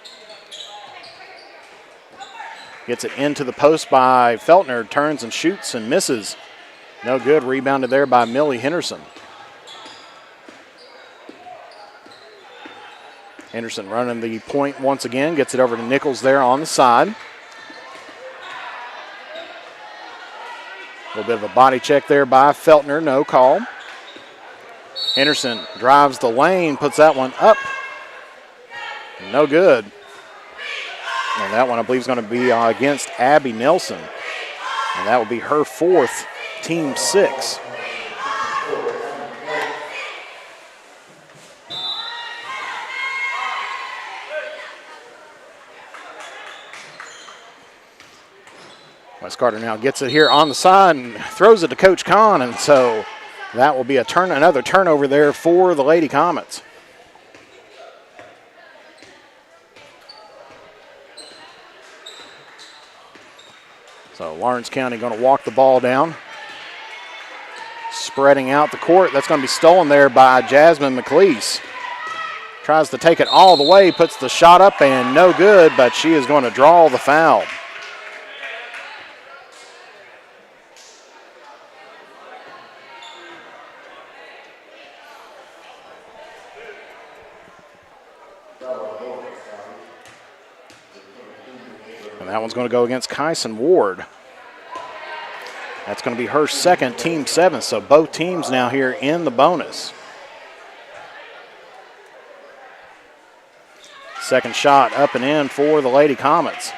Gets it into the post by Feltner, turns and shoots and misses. No good, rebounded there by Millie Henderson. Henderson running the point once again, gets it over to Nichols there on the side. A little bit of a body check there by Feltner, no call. Henderson drives the lane, puts that one up. No good. And that one, I believe, is going to be against Abby Nelson. And that will be her 4th, team 6. West Carter now gets it here on the side and throws it to Coach Kahn. And so that will be another turnover there for the Lady Comets. So Lawrence County going to walk the ball down. Spreading out the court. That's going to be stolen there by Jasmine McLeese. Tries to take it all the way, puts the shot up and no good, but she is going to draw the foul. And that one's going to go against Kyson Ward. That's going to be her second, team 7. So both teams now here in the bonus. Second shot up and in for the Lady Comets.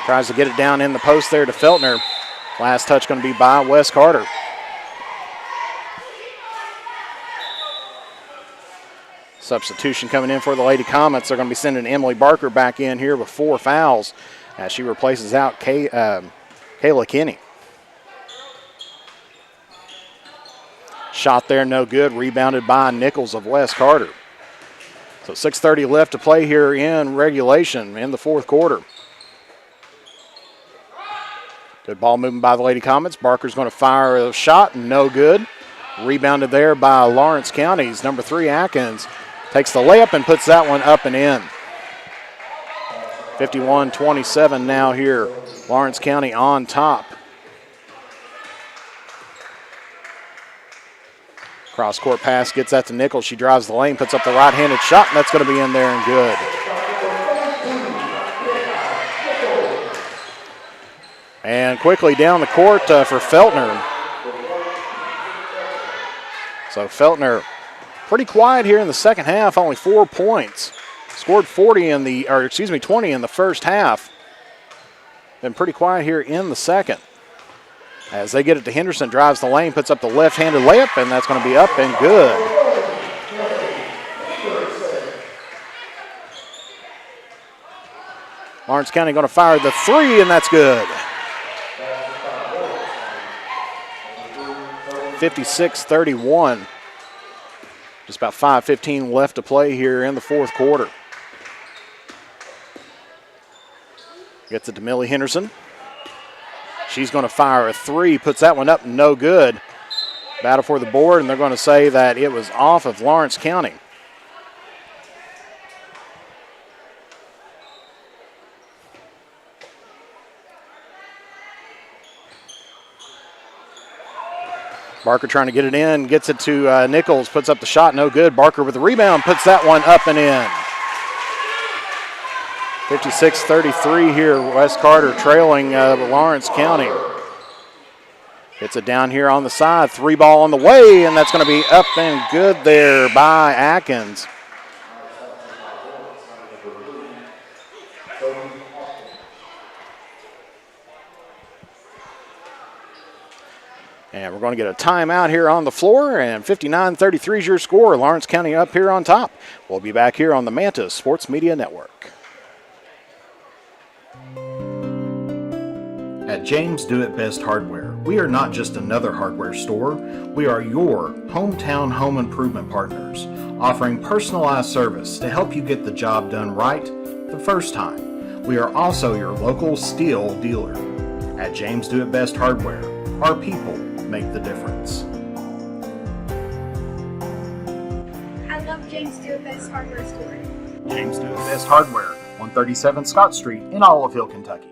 Tries to get it down in the post there to Feltner. Last touch going to be by Wes Carter. Substitution coming in for the Lady Comets. They're going to be sending Emily Barker back in here with 4 fouls as she replaces out Kayla Kinney. Shot there, no good. Rebounded by Nichols of Wes Carter. So 6:30 left to play here in regulation in the fourth quarter. Good ball movement by the Lady Comets. Barker's going to fire a shot, no good. Rebounded there by Lawrence County's number 3, Atkins. Takes the layup and puts that one up and in. 51-27 now here. Lawrence County on top. Cross-court pass gets that to Nichols. She drives the lane, puts up the right-handed shot, and that's going to be in there and good. And quickly down the court for Feltner. So Feltner pretty quiet here in the second half, only 4 points. Scored 20 in the first half. Been pretty quiet here in the second. As they get it to Henderson, drives the lane, puts up the left-handed layup, and that's going to be up and good. Lawrence County going to fire the 3, and that's good. 56-31. Just about 5:15 left to play here in the fourth quarter. Gets it to Millie Henderson. She's going to fire a 3, puts that one up, no good. Battle for the board, and they're going to say that it was off of Lawrence County. Barker trying to get it in, gets it to Nichols, puts up the shot, no good. Barker with the rebound, puts that one up and in. 56-33 here, Wes Carter trailing Lawrence County. Gets it down here on the side, 3 ball on the way, and that's going to be up and good there by Atkins. And we're going to get a timeout here on the floor, and 59-33 is your score. Lawrence County up here on top. We'll be back here on the Manta Sports Media Network. At James Do It Best Hardware, we are not just another hardware store. We are your hometown home improvement partners, offering personalized service to help you get the job done right the first time. We are also your local steel dealer. At James Do It Best Hardware, our people make the difference. I love James Do It Best Hardware Store. James Do It Best Hardware, 137 Scott Street in Olive Hill, Kentucky.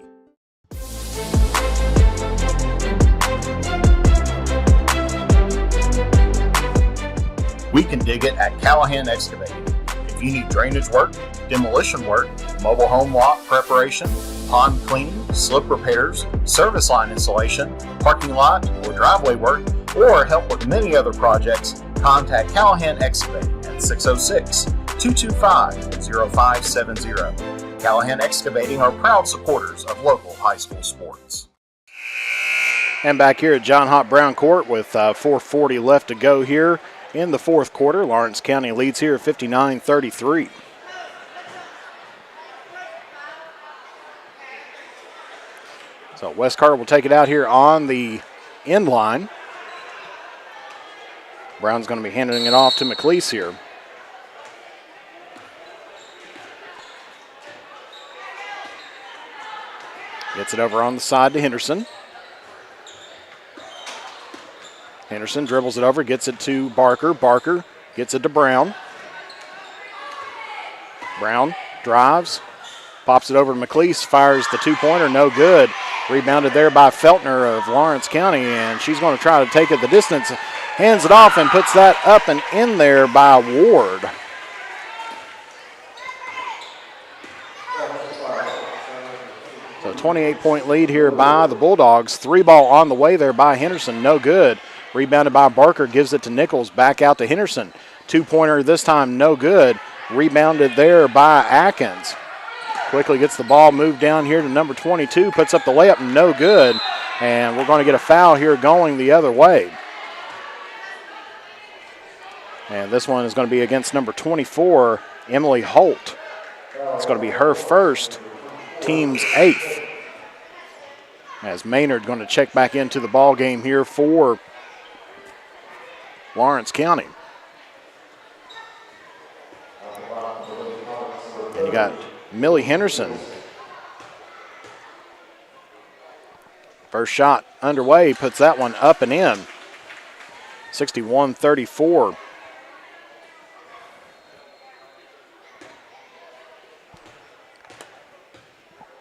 We can dig it at Callahan Excavating. If you need drainage work, demolition work, mobile home lot preparation, pond cleaning, slip repairs, service line installation, parking lot or driveway work, or help with many other projects, contact Callahan Excavating at 606-225-0570. Callahan Excavating are proud supporters of local high school sports. And back here at John Hott Brown Court with 4:40 left to go here in the fourth quarter. Lawrence County leads here 59-33. So Wes Carter will take it out here on the end line. Brown's going to be handing it off to McLeese here. Gets it over on the side to Henderson. Henderson dribbles it over, gets it to Barker. Barker gets it to Brown. Brown drives, pops it over to McLeese, fires the 2-pointer, no good. Rebounded there by Feltner of Lawrence County, and she's going to try to take it the distance. Hands it off and puts that up and in there by Ward. So 28-point lead here by the Bulldogs. 3-ball on the way there by Henderson, no good. Rebounded by Barker, gives it to Nichols, back out to Henderson. 2-pointer this time, no good. Rebounded there by Atkins. Quickly gets the ball moved down here to number 22, puts up the layup, no good. And we're going to get a foul here going the other way. And this one is going to be against number 24, Emily Holt. It's going to be her first, team's 8th. As Maynard going to check back into the ball game here for Lawrence County. And you got Millie Henderson. First shot underway, puts that one up and in. 61-34.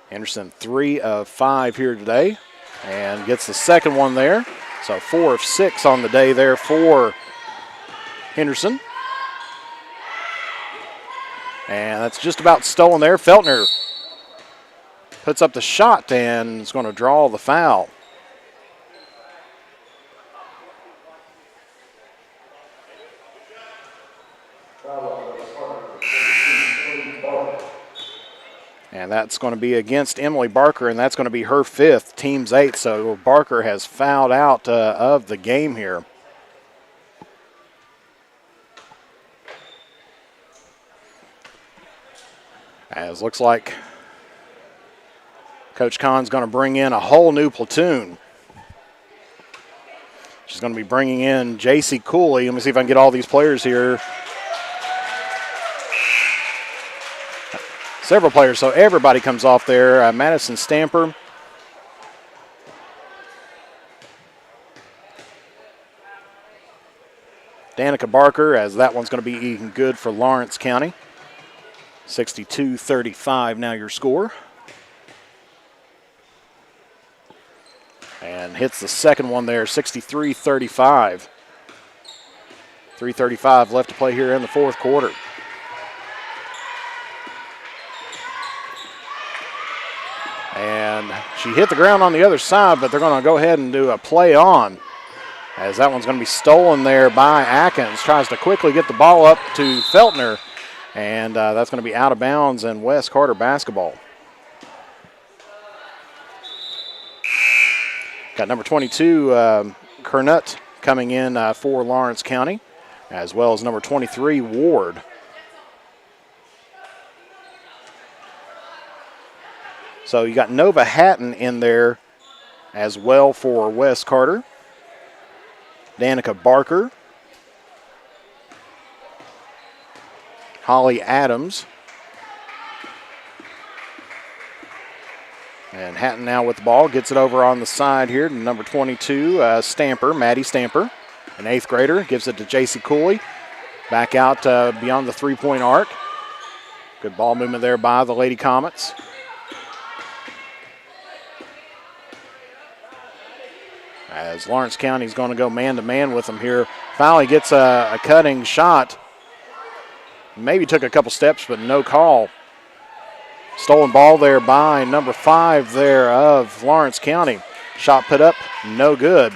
Henderson 3 of 5 here today and gets the second one there. So 4 of 6 on the day there for Henderson. And that's just about stolen there. Feltner puts up the shot and is going to draw the foul. And that's going to be against Emily Barker, and that's going to be her 5th, team's 8th. So Barker has fouled out of the game here. As looks like Coach Kahn's going to bring in a whole new platoon. She's going to be bringing in J.C. Cooley. Let me see if I can get all these players here. Several players, so everybody comes off there. Madison Stamper. Danica Barker, as that one's going to be even good for Lawrence County. 62-35 now your score. And hits the second one there, 63-35. 3:35 left to play here in the fourth quarter. And she hit the ground on the other side, but they're going to go ahead and do a play on, as that one's going to be stolen there by Atkins. Tries to quickly get the ball up to Feltner, and that's going to be out of bounds and West Carter basketball. Got number 22, Kernut, coming in for Lawrence County, as well as number 23, Ward. So you got Nova Hatton in there as well for West Carter. Danica Barker. Holly Adams. And Hatton now with the ball. Gets it over on the side here to number 22, Stamper, Maddie Stamper, an 8th grader. Gives it to J.C. Cooley. Back out beyond the three-point arc. Good ball movement there by the Lady Comets. As Lawrence County is going to go man-to-man with them here. Finally gets a cutting shot. Maybe took a couple steps, but no call. Stolen ball there by number 5 there of Lawrence County. Shot put up, no good.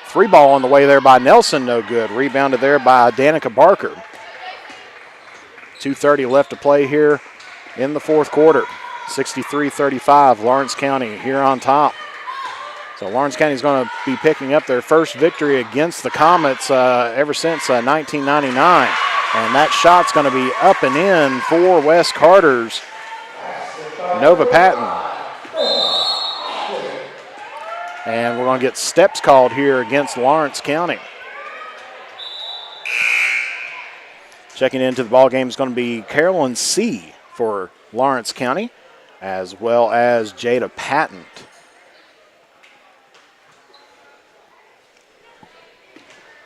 3-ball on the way there by Nelson, no good. Rebounded there by Danica Barker. 2:30 left to play here in the fourth quarter. 63-35, Lawrence County here on top. So Lawrence County is going to be picking up their first victory against the Comets ever since 1999. And that shot's going to be up and in for West Carter's Nova Patton. And we're going to get steps called here against Lawrence County. Checking into the ball game is going to be Carolyn C. for Lawrence County, as well as Jada Patton.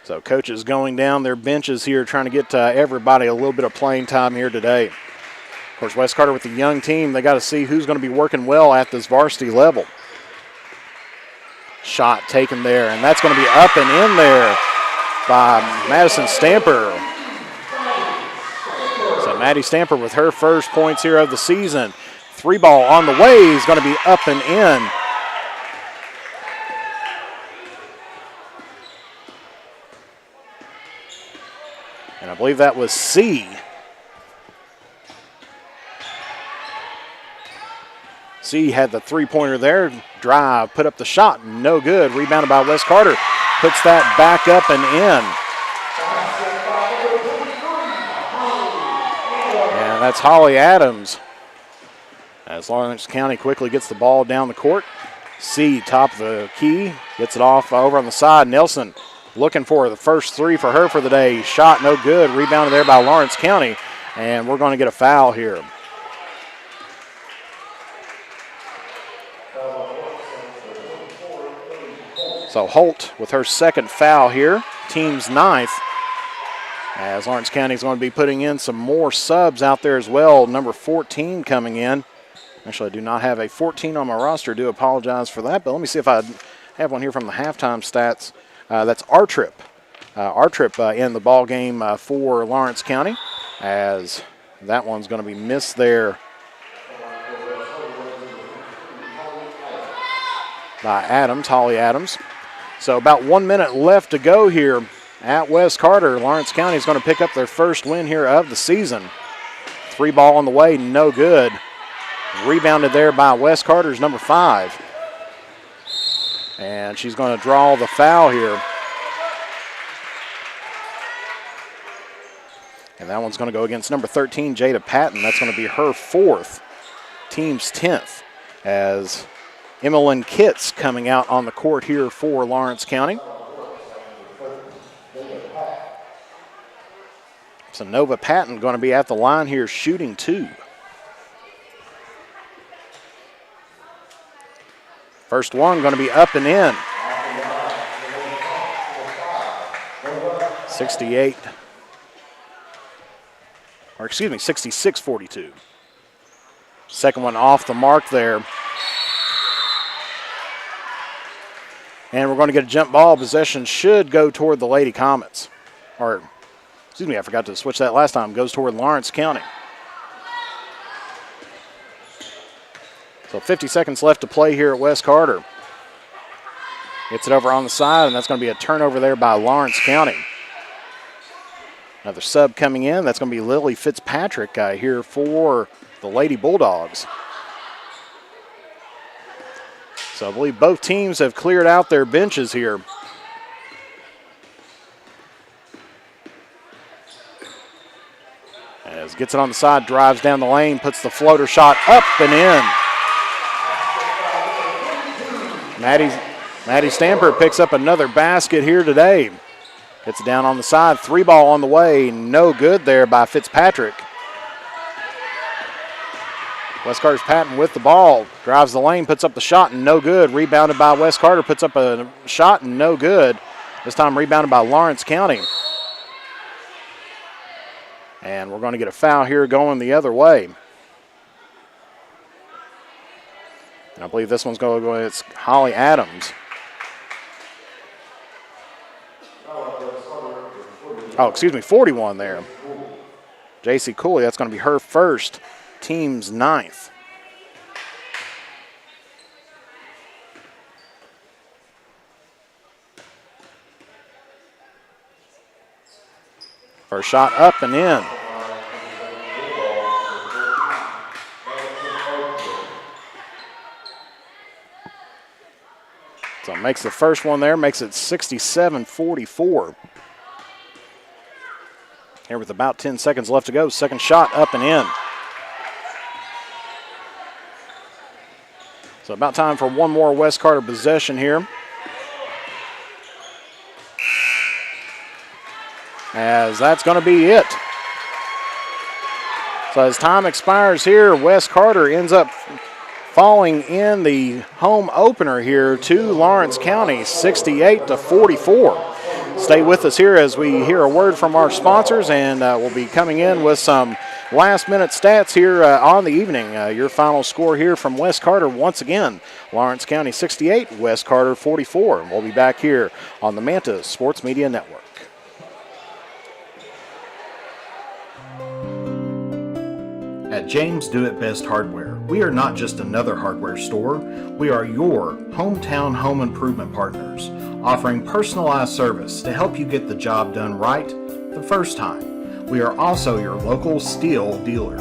So coaches going down their benches here, trying to get everybody a little bit of playing time here today. Of course, West Carter with the young team, they got to see who's going to be working well at this varsity level. shot taken there, and that's going to be up and in there by Madison Stamper. So Maddie Stamper with her first points here of the season. 3 ball on the way is going to be up and in. And I believe that was C. C had the 3-pointer there. Drive, put up the shot, no good. Rebounded by Wes Carter. Puts that back up and in. And that's Holly Adams. As Lawrence County quickly gets the ball down the court. C, top of the key, gets it off over on the side. Nelson looking for the first 3 for her for the day. Shot no good. Rebounded there by Lawrence County. And we're going to get a foul here. So Holt with her second foul here, team's 9th. As Lawrence County is going to be putting in some more subs out there as well. Number 14 coming in. Actually, I do not have a 14 on my roster. Do apologize for that, but let me see if I have one here from the halftime stats. That's Artrip. Artrip in the ball game for Lawrence County, as that one's going to be missed there by Adams, Holly Adams. So about 1 minute left to go here at West Carter. Lawrence County is going to pick up their first win here of the season. 3 ball on the way, no good. Rebounded there by West Carter's number 5. And she's going to draw the foul here. And that one's going to go against number 13, Jada Patton. That's going to be her 4th, team's 10th, as Emmeline Kitts coming out on the court here for Lawrence County. So Nova Patton going to be at the line here shooting 2. First one going to be up and in. 66-42. Second one off the mark there. And we're going to get a jump ball. Possession should go toward the Lady Comets. Or, excuse me, I forgot to switch that last time. Goes toward Lawrence County. So 50 seconds left to play here at West Carter. Gets it over on the side, and that's going to be a turnover there by Lawrence County. Another sub coming in. That's going to be Lily Fitzpatrick here for the Lady Bulldogs. So I believe both teams have cleared out their benches here. As gets it on the side, drives down the lane, puts the floater shot up and in. Maddie Stamper picks up another basket here today. Gets it down on the side, 3 ball on the way, no good there by Fitzpatrick. West Carter's Patton with the ball, drives the lane, puts up the shot, and no good. Rebounded by West Carter, puts up a shot, and no good. This time rebounded by Lawrence County. And we're going to get a foul here going the other way. And I believe this one's going to go against Holly Adams. Oh, excuse me, 41 there. J.C. Cooley, that's going to be her first, team's 9th. First shot up and in. So makes the first one there, makes it 67-44. Here with about 10 seconds left to go. Second shot up and in. So about time for one more West Carter possession here. As that's going to be it. So as time expires here, West Carter ends up falling in the home opener here to Lawrence County, 68-44. Stay with us here as we hear a word from our sponsors, and we'll be coming in with some last minute stats here on the evening. Your final score here from West Carter once again, Lawrence County 68, West Carter 44. And we'll be back here on the Manta Sports Media Network. At James Do It Best Hardware, we are not just another hardware store, we are your hometown home improvement partners, offering personalized service to help you get the job done right the first time. We are also your local steel dealer.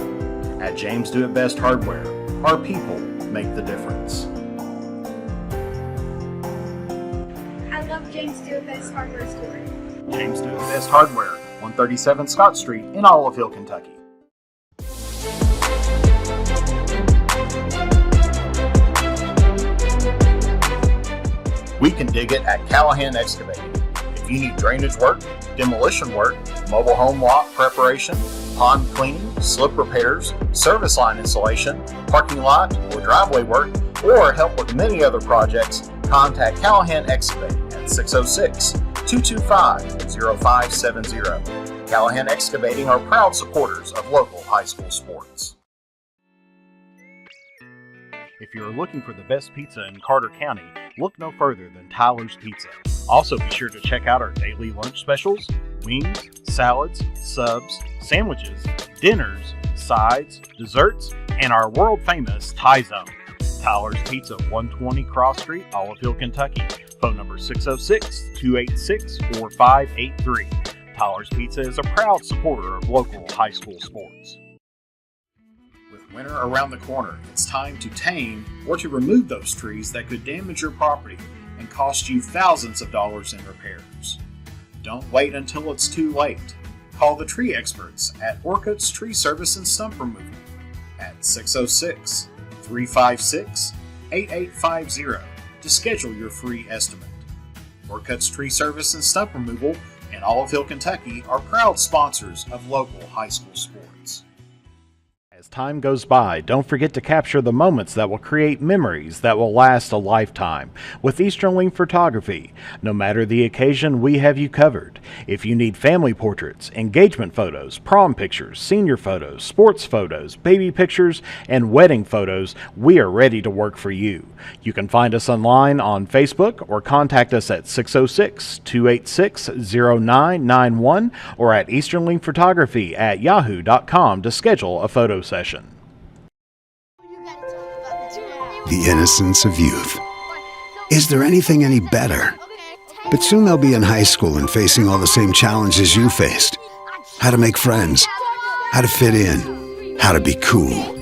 At James Do It Best Hardware, our people make the difference. I love James Do It Best Hardware store. James Do It Best Hardware, 137 Scott Street in Olive Hill, Kentucky. We can dig it at Callahan Excavating. If you need drainage work, demolition work, mobile home lot preparation, pond cleaning, slip repairs, service line installation, parking lot or driveway work, or help with many other projects, contact Callahan Excavating at 606-225-0570. Callahan Excavating are proud supporters of local high school sports. If you're looking for the best pizza in Carter County, look no further than Tyler's Pizza. Also be sure to check out our daily lunch specials, wings, salads, subs, sandwiches, dinners, sides, desserts, and our world famous Thai Zone. Tyler's Pizza, 120 Cross Street, Olive Hill, Kentucky. Phone number 606-286-4583. Tyler's Pizza is a proud supporter of local high school sports. With winter around the corner, it's time to tame or to remove those trees that could damage your property and cost you thousands of dollars in repairs. Don't wait until it's too late. Call the tree experts at Orcutt's Tree Service and Stump Removal at 606-356-8850 to schedule your free estimate. Orcutt's Tree Service and Stump Removal in Olive Hill, Kentucky are proud sponsors of local high school sports. As time goes by, don't forget to capture the moments that will create memories that will last a lifetime with Easternling Photography. No matter the occasion, we have you covered. If you need family portraits, engagement photos, prom pictures, senior photos, sports photos, baby pictures, and wedding photos, we are ready to work for you. You can find us online on Facebook or contact us at 606-286-0991 or at easternlingphotography@yahoo.com to schedule a photo session. The innocence of youth. Is there anything any better? But soon they'll be in high school and facing all the same challenges you faced. How to make friends, how to fit in, how to be cool.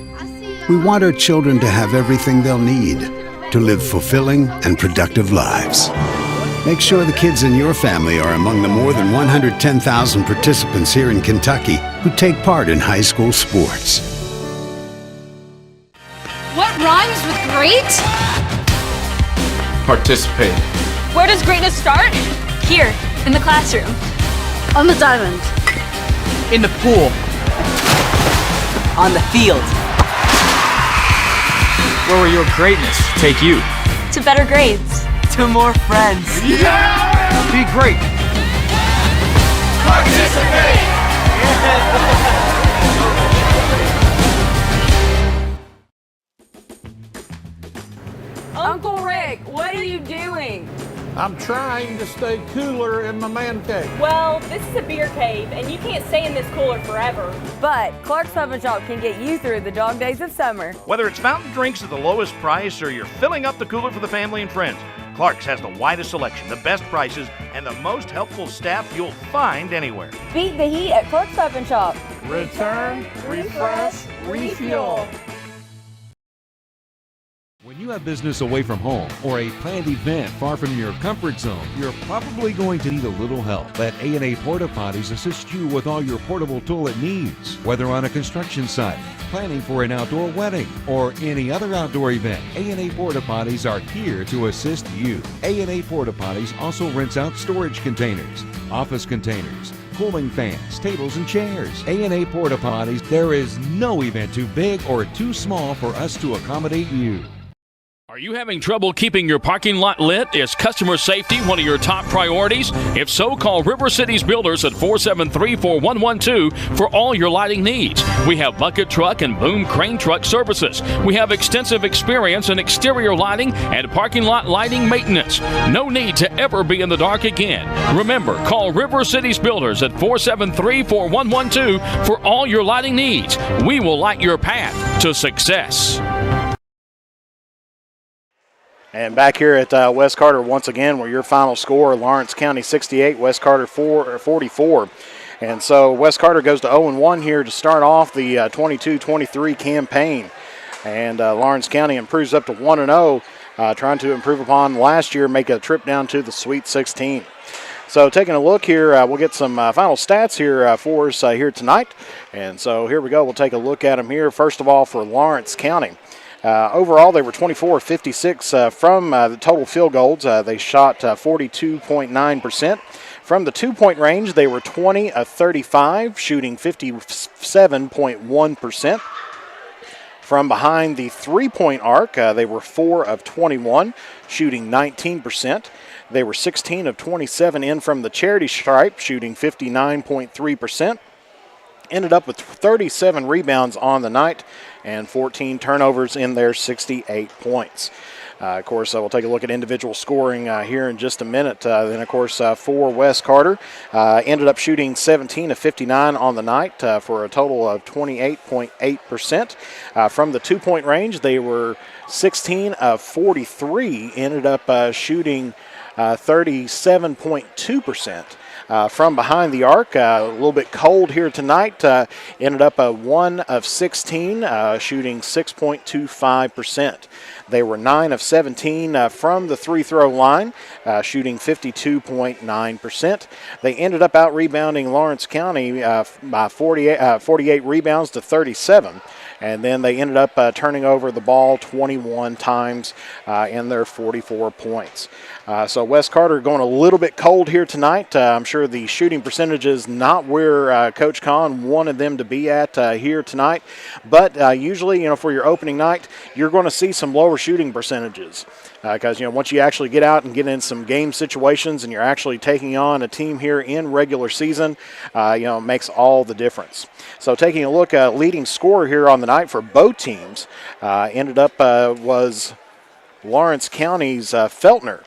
We want our children to have everything they'll need to live fulfilling and productive lives. Make sure the kids in your family are among the more than 110,000 participants here in Kentucky who take part in high school sports. What rhymes with great? Participate. Where does greatness start? Here, in the classroom. On the diamond. In the pool. On the field. Where will your greatness take you? To better grades. To more friends. Yeah! Be great. Participate. Uncle Rick, what are you doing? I'm trying to stay cooler in my man cave. Well, this is a beer cave, and you can't stay in this cooler forever. But Clark's Pub and Shop can get you through the dog days of summer. Whether it's fountain drinks at the lowest price or you're filling up the cooler for the family and friends, Clark's has the widest selection, the best prices, and the most helpful staff you'll find anywhere. Beat the heat at Clark's Pub and Shop. Return, refresh, refuel. When you have business away from home or a planned event far from your comfort zone, you're probably going to need a little help. Let A&A Porta Potties assist you with all your portable toilet needs. Whether on a construction site, planning for an outdoor wedding, or any other outdoor event, A&A Porta Potties are here to assist you. A&A Porta Potties also rents out storage containers, office containers, cooling fans, tables, and chairs. A&A Porta Potties, there is no event too big or too small for us to accommodate you. Are you having trouble keeping your parking lot lit? Is customer safety one of your top priorities? If so, call River Cities Builders at 473-4112 for all your lighting needs. We have bucket truck and boom crane truck services. We have extensive experience in exterior lighting and parking lot lighting maintenance. No need to ever be in the dark again. Remember, call River Cities Builders at 473-4112 for all your lighting needs. We will light your path to success. And back here at West Carter once again, where your final score, Lawrence County 68, West Carter 44. And so West Carter goes to 0-1 here to start off the 22-23 campaign. And Lawrence County improves up to 1-0, trying to improve upon last year, make a trip down to the Sweet 16. So taking a look here, we'll get some final stats here for us here tonight. And so here we go. We'll take a look at them here. First of all, for Lawrence County. Overall, they were 24 of 56 from the total field goals. They shot 42.9%. From the two-point range, they were 20 of 35, shooting 57.1%. From behind the three-point arc, they were 4 of 21, shooting 19%. They were 16 of 27 in from the charity stripe, shooting 59.3%. Ended up with 37 rebounds on the night and 14 turnovers in their 68 points. Of course, we'll take a look at individual scoring here in just a minute. Then, of course, for West Carter, ended up shooting 17 of 59 on the night for a total of 28.8%. From the two-point range, they were 16 of 43, ended up shooting 37.2%. From behind the arc, a little bit cold here tonight. Ended up 1 of 16, shooting 6.25%. They were 9 of 17 from the free-throw line, shooting 52.9%. They ended up out-rebounding Lawrence County by 48 rebounds to 37. And then they ended up turning over the ball 21 times in their 44 points. So West Carter going a little bit cold here tonight. I'm sure the shooting percentage is not where Coach Kahn wanted them to be at here tonight. But usually, for your opening night, you're going to see some lower shooting percentages. Because, once you actually get out and get in some game situations and you're actually taking on a team here in regular season, it makes all the difference. So taking a look at leading scorer here on the night for both teams, ended up was Lawrence County's Feltner.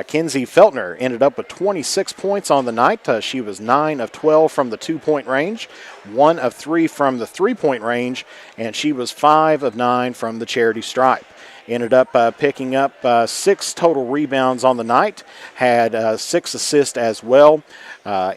Kinsey Feltner ended up with 26 points on the night. She was 9 of 12 from the two-point range, 1 of 3 from the three-point range, and she was 5 of 9 from the charity stripe. Ended up picking up 6 total rebounds on the night, had 6 assists as well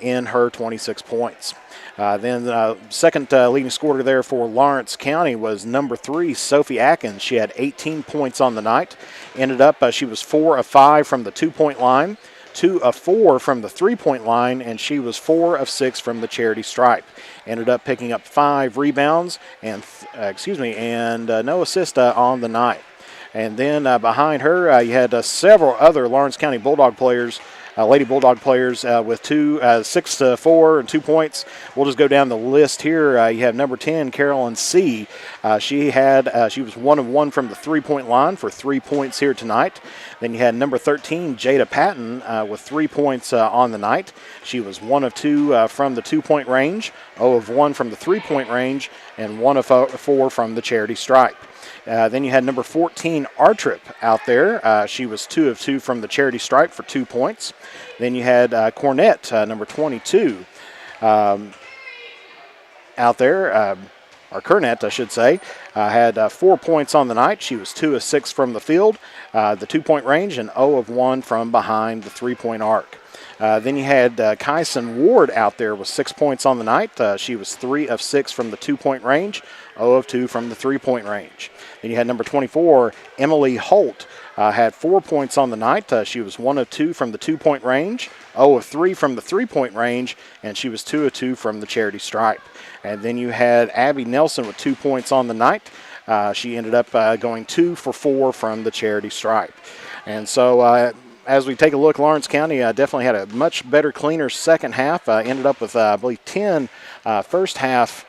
in her 26 points. Then second leading scorer there for Lawrence County was number 3, Sophie Atkins. She had 18 points on the night. Ended up, she was 4 of 5 from the two-point line, 2 of 4 from the three-point line, and she was 4 of 6 from the charity stripe. Ended up picking up 5 rebounds and no assist on the night. And then behind her, you had several other Lawrence County Bulldog players, Lady Bulldog players with 6 to 4 and 2 points. We'll just go down the list here. You have number 10, Carolyn C. She was 1 of 1 from the three-point line for 3 points here tonight. Then you had number 13, Jada Patton, with 3 points on the night. She was 1 of 2 from the two-point range, 0 of 1 from the three-point range, and 1 of 4 from the charity stripe. Then you had number 14, Artrip, out there. She was 2 of 2 from the charity stripe for 2 points. Then you had Cornett, number 22, out there. Or Cornett, I should say, had 4 points on the night. She was 2 of 6 from the field, the two-point range, and 0 of 1 from behind the three-point arc. Then you had Kyson Ward out there with 6 points on the night. She was 3 of 6 from the two-point range, 0 of 2 from the three-point range. Then you had number 24, Emily Holt, had 4 points on the night. She was 1 of 2 from the two-point range, 0 of 3 from the three-point range, and she was 2 of 2 from the charity stripe. And then you had Abby Nelson with 2 points on the night. She ended up going 2 for 4 from the charity stripe. And so as we take a look, Lawrence County definitely had a much better, cleaner second half. Ended up with, I believe, 10 first half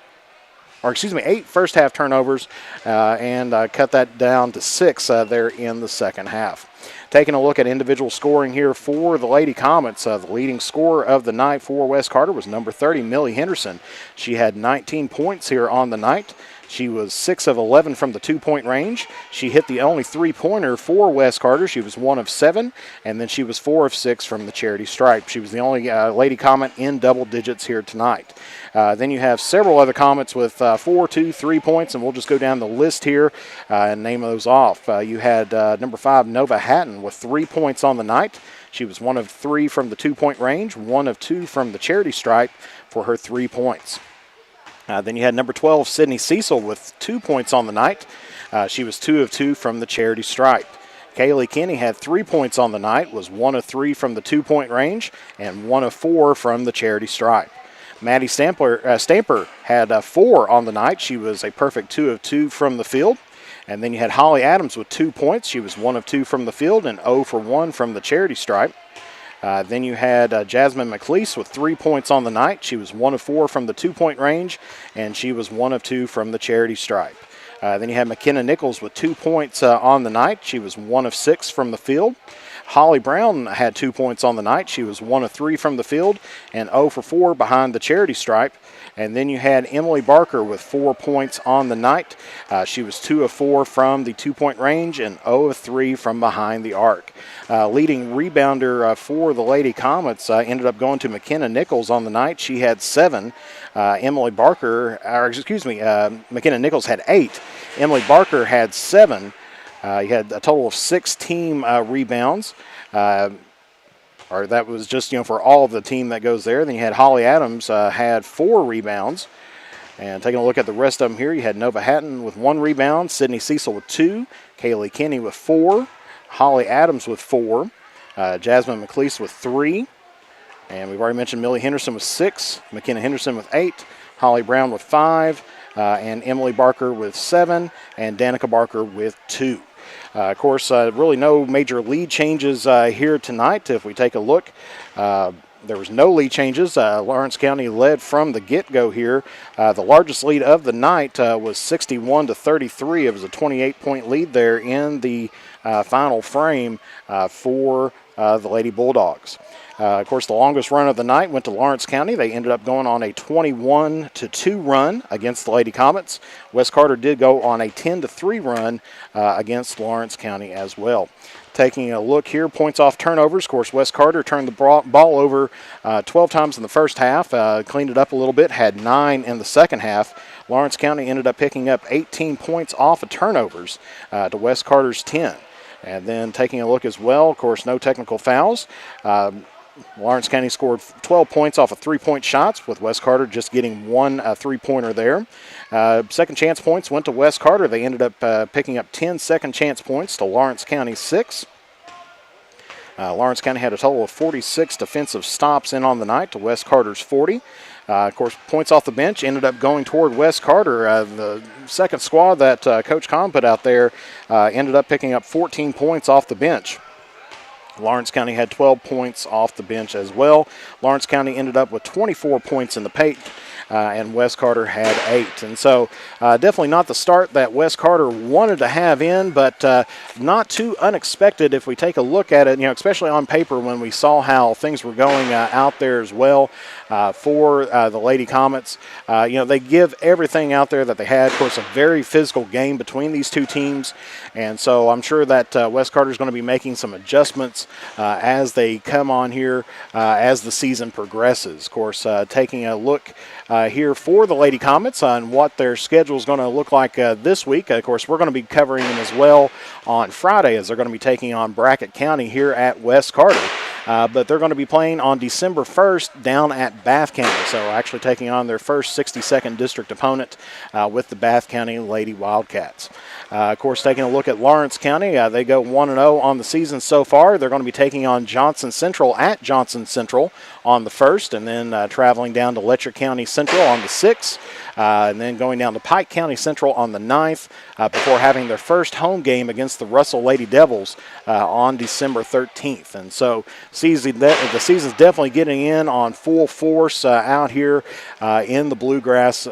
8 first half turnovers, and cut that down to 6 there in the second half. Taking a look at individual scoring here for the Lady Comets, the leading scorer of the night for West Carter was number 30, Millie Henderson. She had 19 points here on the night. She was 6 of 11 from the 2-point range. She hit the only 3-pointer for West Carter. She was 1 of 7, and then she was 4 of 6 from the charity stripe. She was the only Lady Comet in double digits here tonight. Then you have several other Comets with 4, 2, 3 points, and we'll just go down the list here and name those off. You had number 5, Nova Hatton, with 3 points on the night. She was 1 of 3 from the 2-point range, 1 of 2 from the charity stripe for her 3 points. Then you had number 12, Sydney Cecil, with 2 points on the night. She was 2 of 2 from the charity stripe. Kaylee Kinney had 3 points on the night, was 1 of 3 from the 2-point range, and 1 of 4 from the charity stripe. Maddie Stamper had 4 on the night. She was a perfect 2 of 2 from the field. And then you had Holly Adams with 2 points. She was 1 of 2 from the field and 0 for 1 from the charity stripe. Then you had Jasmine McLeese with 3 points on the night. She was 1 of 4 from the 2-point range, and she was 1 of 2 from the charity stripe. Then you had McKenna Nichols with 2 points on the night. She was 1 of 6 from the field. Holly Brown had 2 points on the night. She was 1 of 3 from the field and 0 for 4 behind the charity stripe. And then you had Emily Barker with 4 points on the night. She was 2 of 4 from the 2-point range and 0 of 3 from behind the arc. Leading rebounder for the Lady Comets ended up going to McKenna Nichols on the night. She had 7. McKenna Nichols had 8. Emily Barker had 7. You had a total of 6 team rebounds. Or that was just, for all of the team that goes there. Then you had Holly Adams had 4 rebounds. And taking a look at the rest of them here, you had Nova Hatton with 1 rebound, Sydney Cecil with 2, Kaylee Kinney with 4, Holly Adams with 4, Jasmine McLeese with 3, and we've already mentioned Millie Henderson with 6, McKenna Henderson with 8, Holly Brown with 5, and Emily Barker with 7, and Danica Barker with 2. Of course, really no major lead changes here tonight. If we take a look, there was no lead changes. Lawrence County led from the get-go here. The largest lead of the night was 61-33. It was a 28-point lead there in the final frame for the Lady Bulldogs. Of course, the longest run of the night went to Lawrence County. They ended up going on a 21-2 run against the Lady Comets. West Carter did go on a 10-3 run against Lawrence County as well. Taking a look here, points off turnovers. Of course, West Carter turned the ball over 12 times in the first half, cleaned it up a little bit, had 9 in the second half. Lawrence County ended up picking up 18 points off of turnovers to West Carter's 10. And then taking a look as well, of course, no technical fouls. Lawrence County scored 12 points off of 3-point shots, with West Carter just getting 1 3-pointer there. Second chance points went to West Carter. They ended up picking up 10 second chance points to Lawrence County 6. Lawrence County had a total of 46 defensive stops in on the night to West Carter's 40. Of course, points off the bench ended up going toward West Carter. The second squad that Coach Kahn put out there ended up picking up 14 points off the bench. Lawrence County had 12 points off the bench as well. Lawrence County ended up with 24 points in the paint, and West Carter had 8. And so definitely not the start that West Carter wanted to have in, but not too unexpected if we take a look at it, especially on paper when we saw how things were going out there as well. For the Lady Comets. They give everything out there that they had. Of course, a very physical game between these two teams. And so I'm sure that West Carter is going to be making some adjustments as they come on here as the season progresses. Of course, taking a look here for the Lady Comets on what their schedule is going to look like this week. Of course, we're going to be covering them as well on Friday as they're going to be taking on Brackett County here at West Carter. But they're going to be playing on December 1st down at Bath County. So actually taking on their first 62nd district opponent with the Bath County Lady Wildcats. Of course, taking a look at Lawrence County, they go 1-0 on the season so far. They're going to be taking on Johnson Central at Johnson Central on the 1st, and then traveling down to Letcher County Central on the 6th, and then going down to Pike County Central on the 9th, before having their first home game against the Russell Lady Devils on December 13th. And so the season's definitely getting in on full force out here in the Bluegrass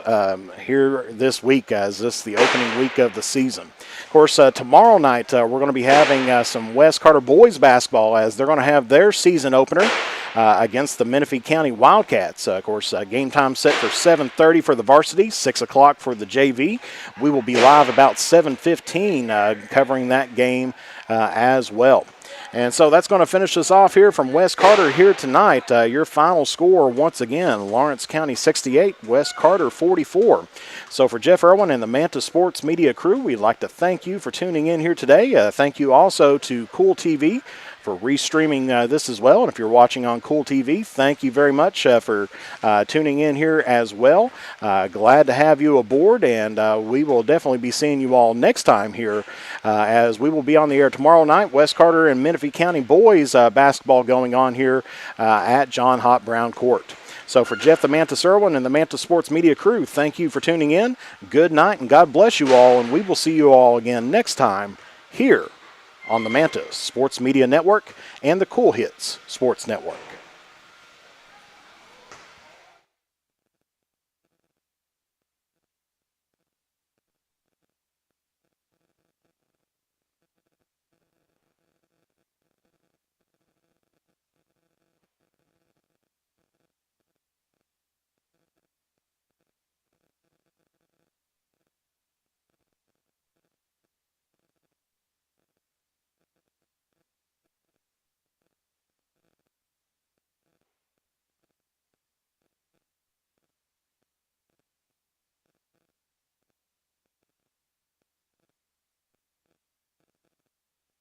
here this week, as this is the opening week of the season. Of course, tomorrow night we're going to be having some West Carter boys basketball, as they're going to have their season opener against the Menifee County Wildcats. Of course, game time set for 7:30 for the varsity, 6 o'clock for the JV. We will be live about 7:15 covering that game as well. And so that's going to finish us off here from West Carter here tonight. Your final score, once again, Lawrence County 68, West Carter 44. So for Jeff Irwin and the Manta Sports Media crew, we'd like to thank you for tuning in here today. Thank you also to Cool TV for restreaming this as well. And if you're watching on Cool TV, thank you very much for tuning in here as well. Glad to have you aboard, and we will definitely be seeing you all next time here as we will be on the air tomorrow night. West Carter and Menifee County boys basketball going on here at John Hott Brown Court. So for Jeff the Mantis Irwin and the Manta Sports Media crew, thank you for tuning in. Good night, and God bless you all, and we will see you all again next time here on the Manta Sports Media Network and the Cool Hits Sports Network.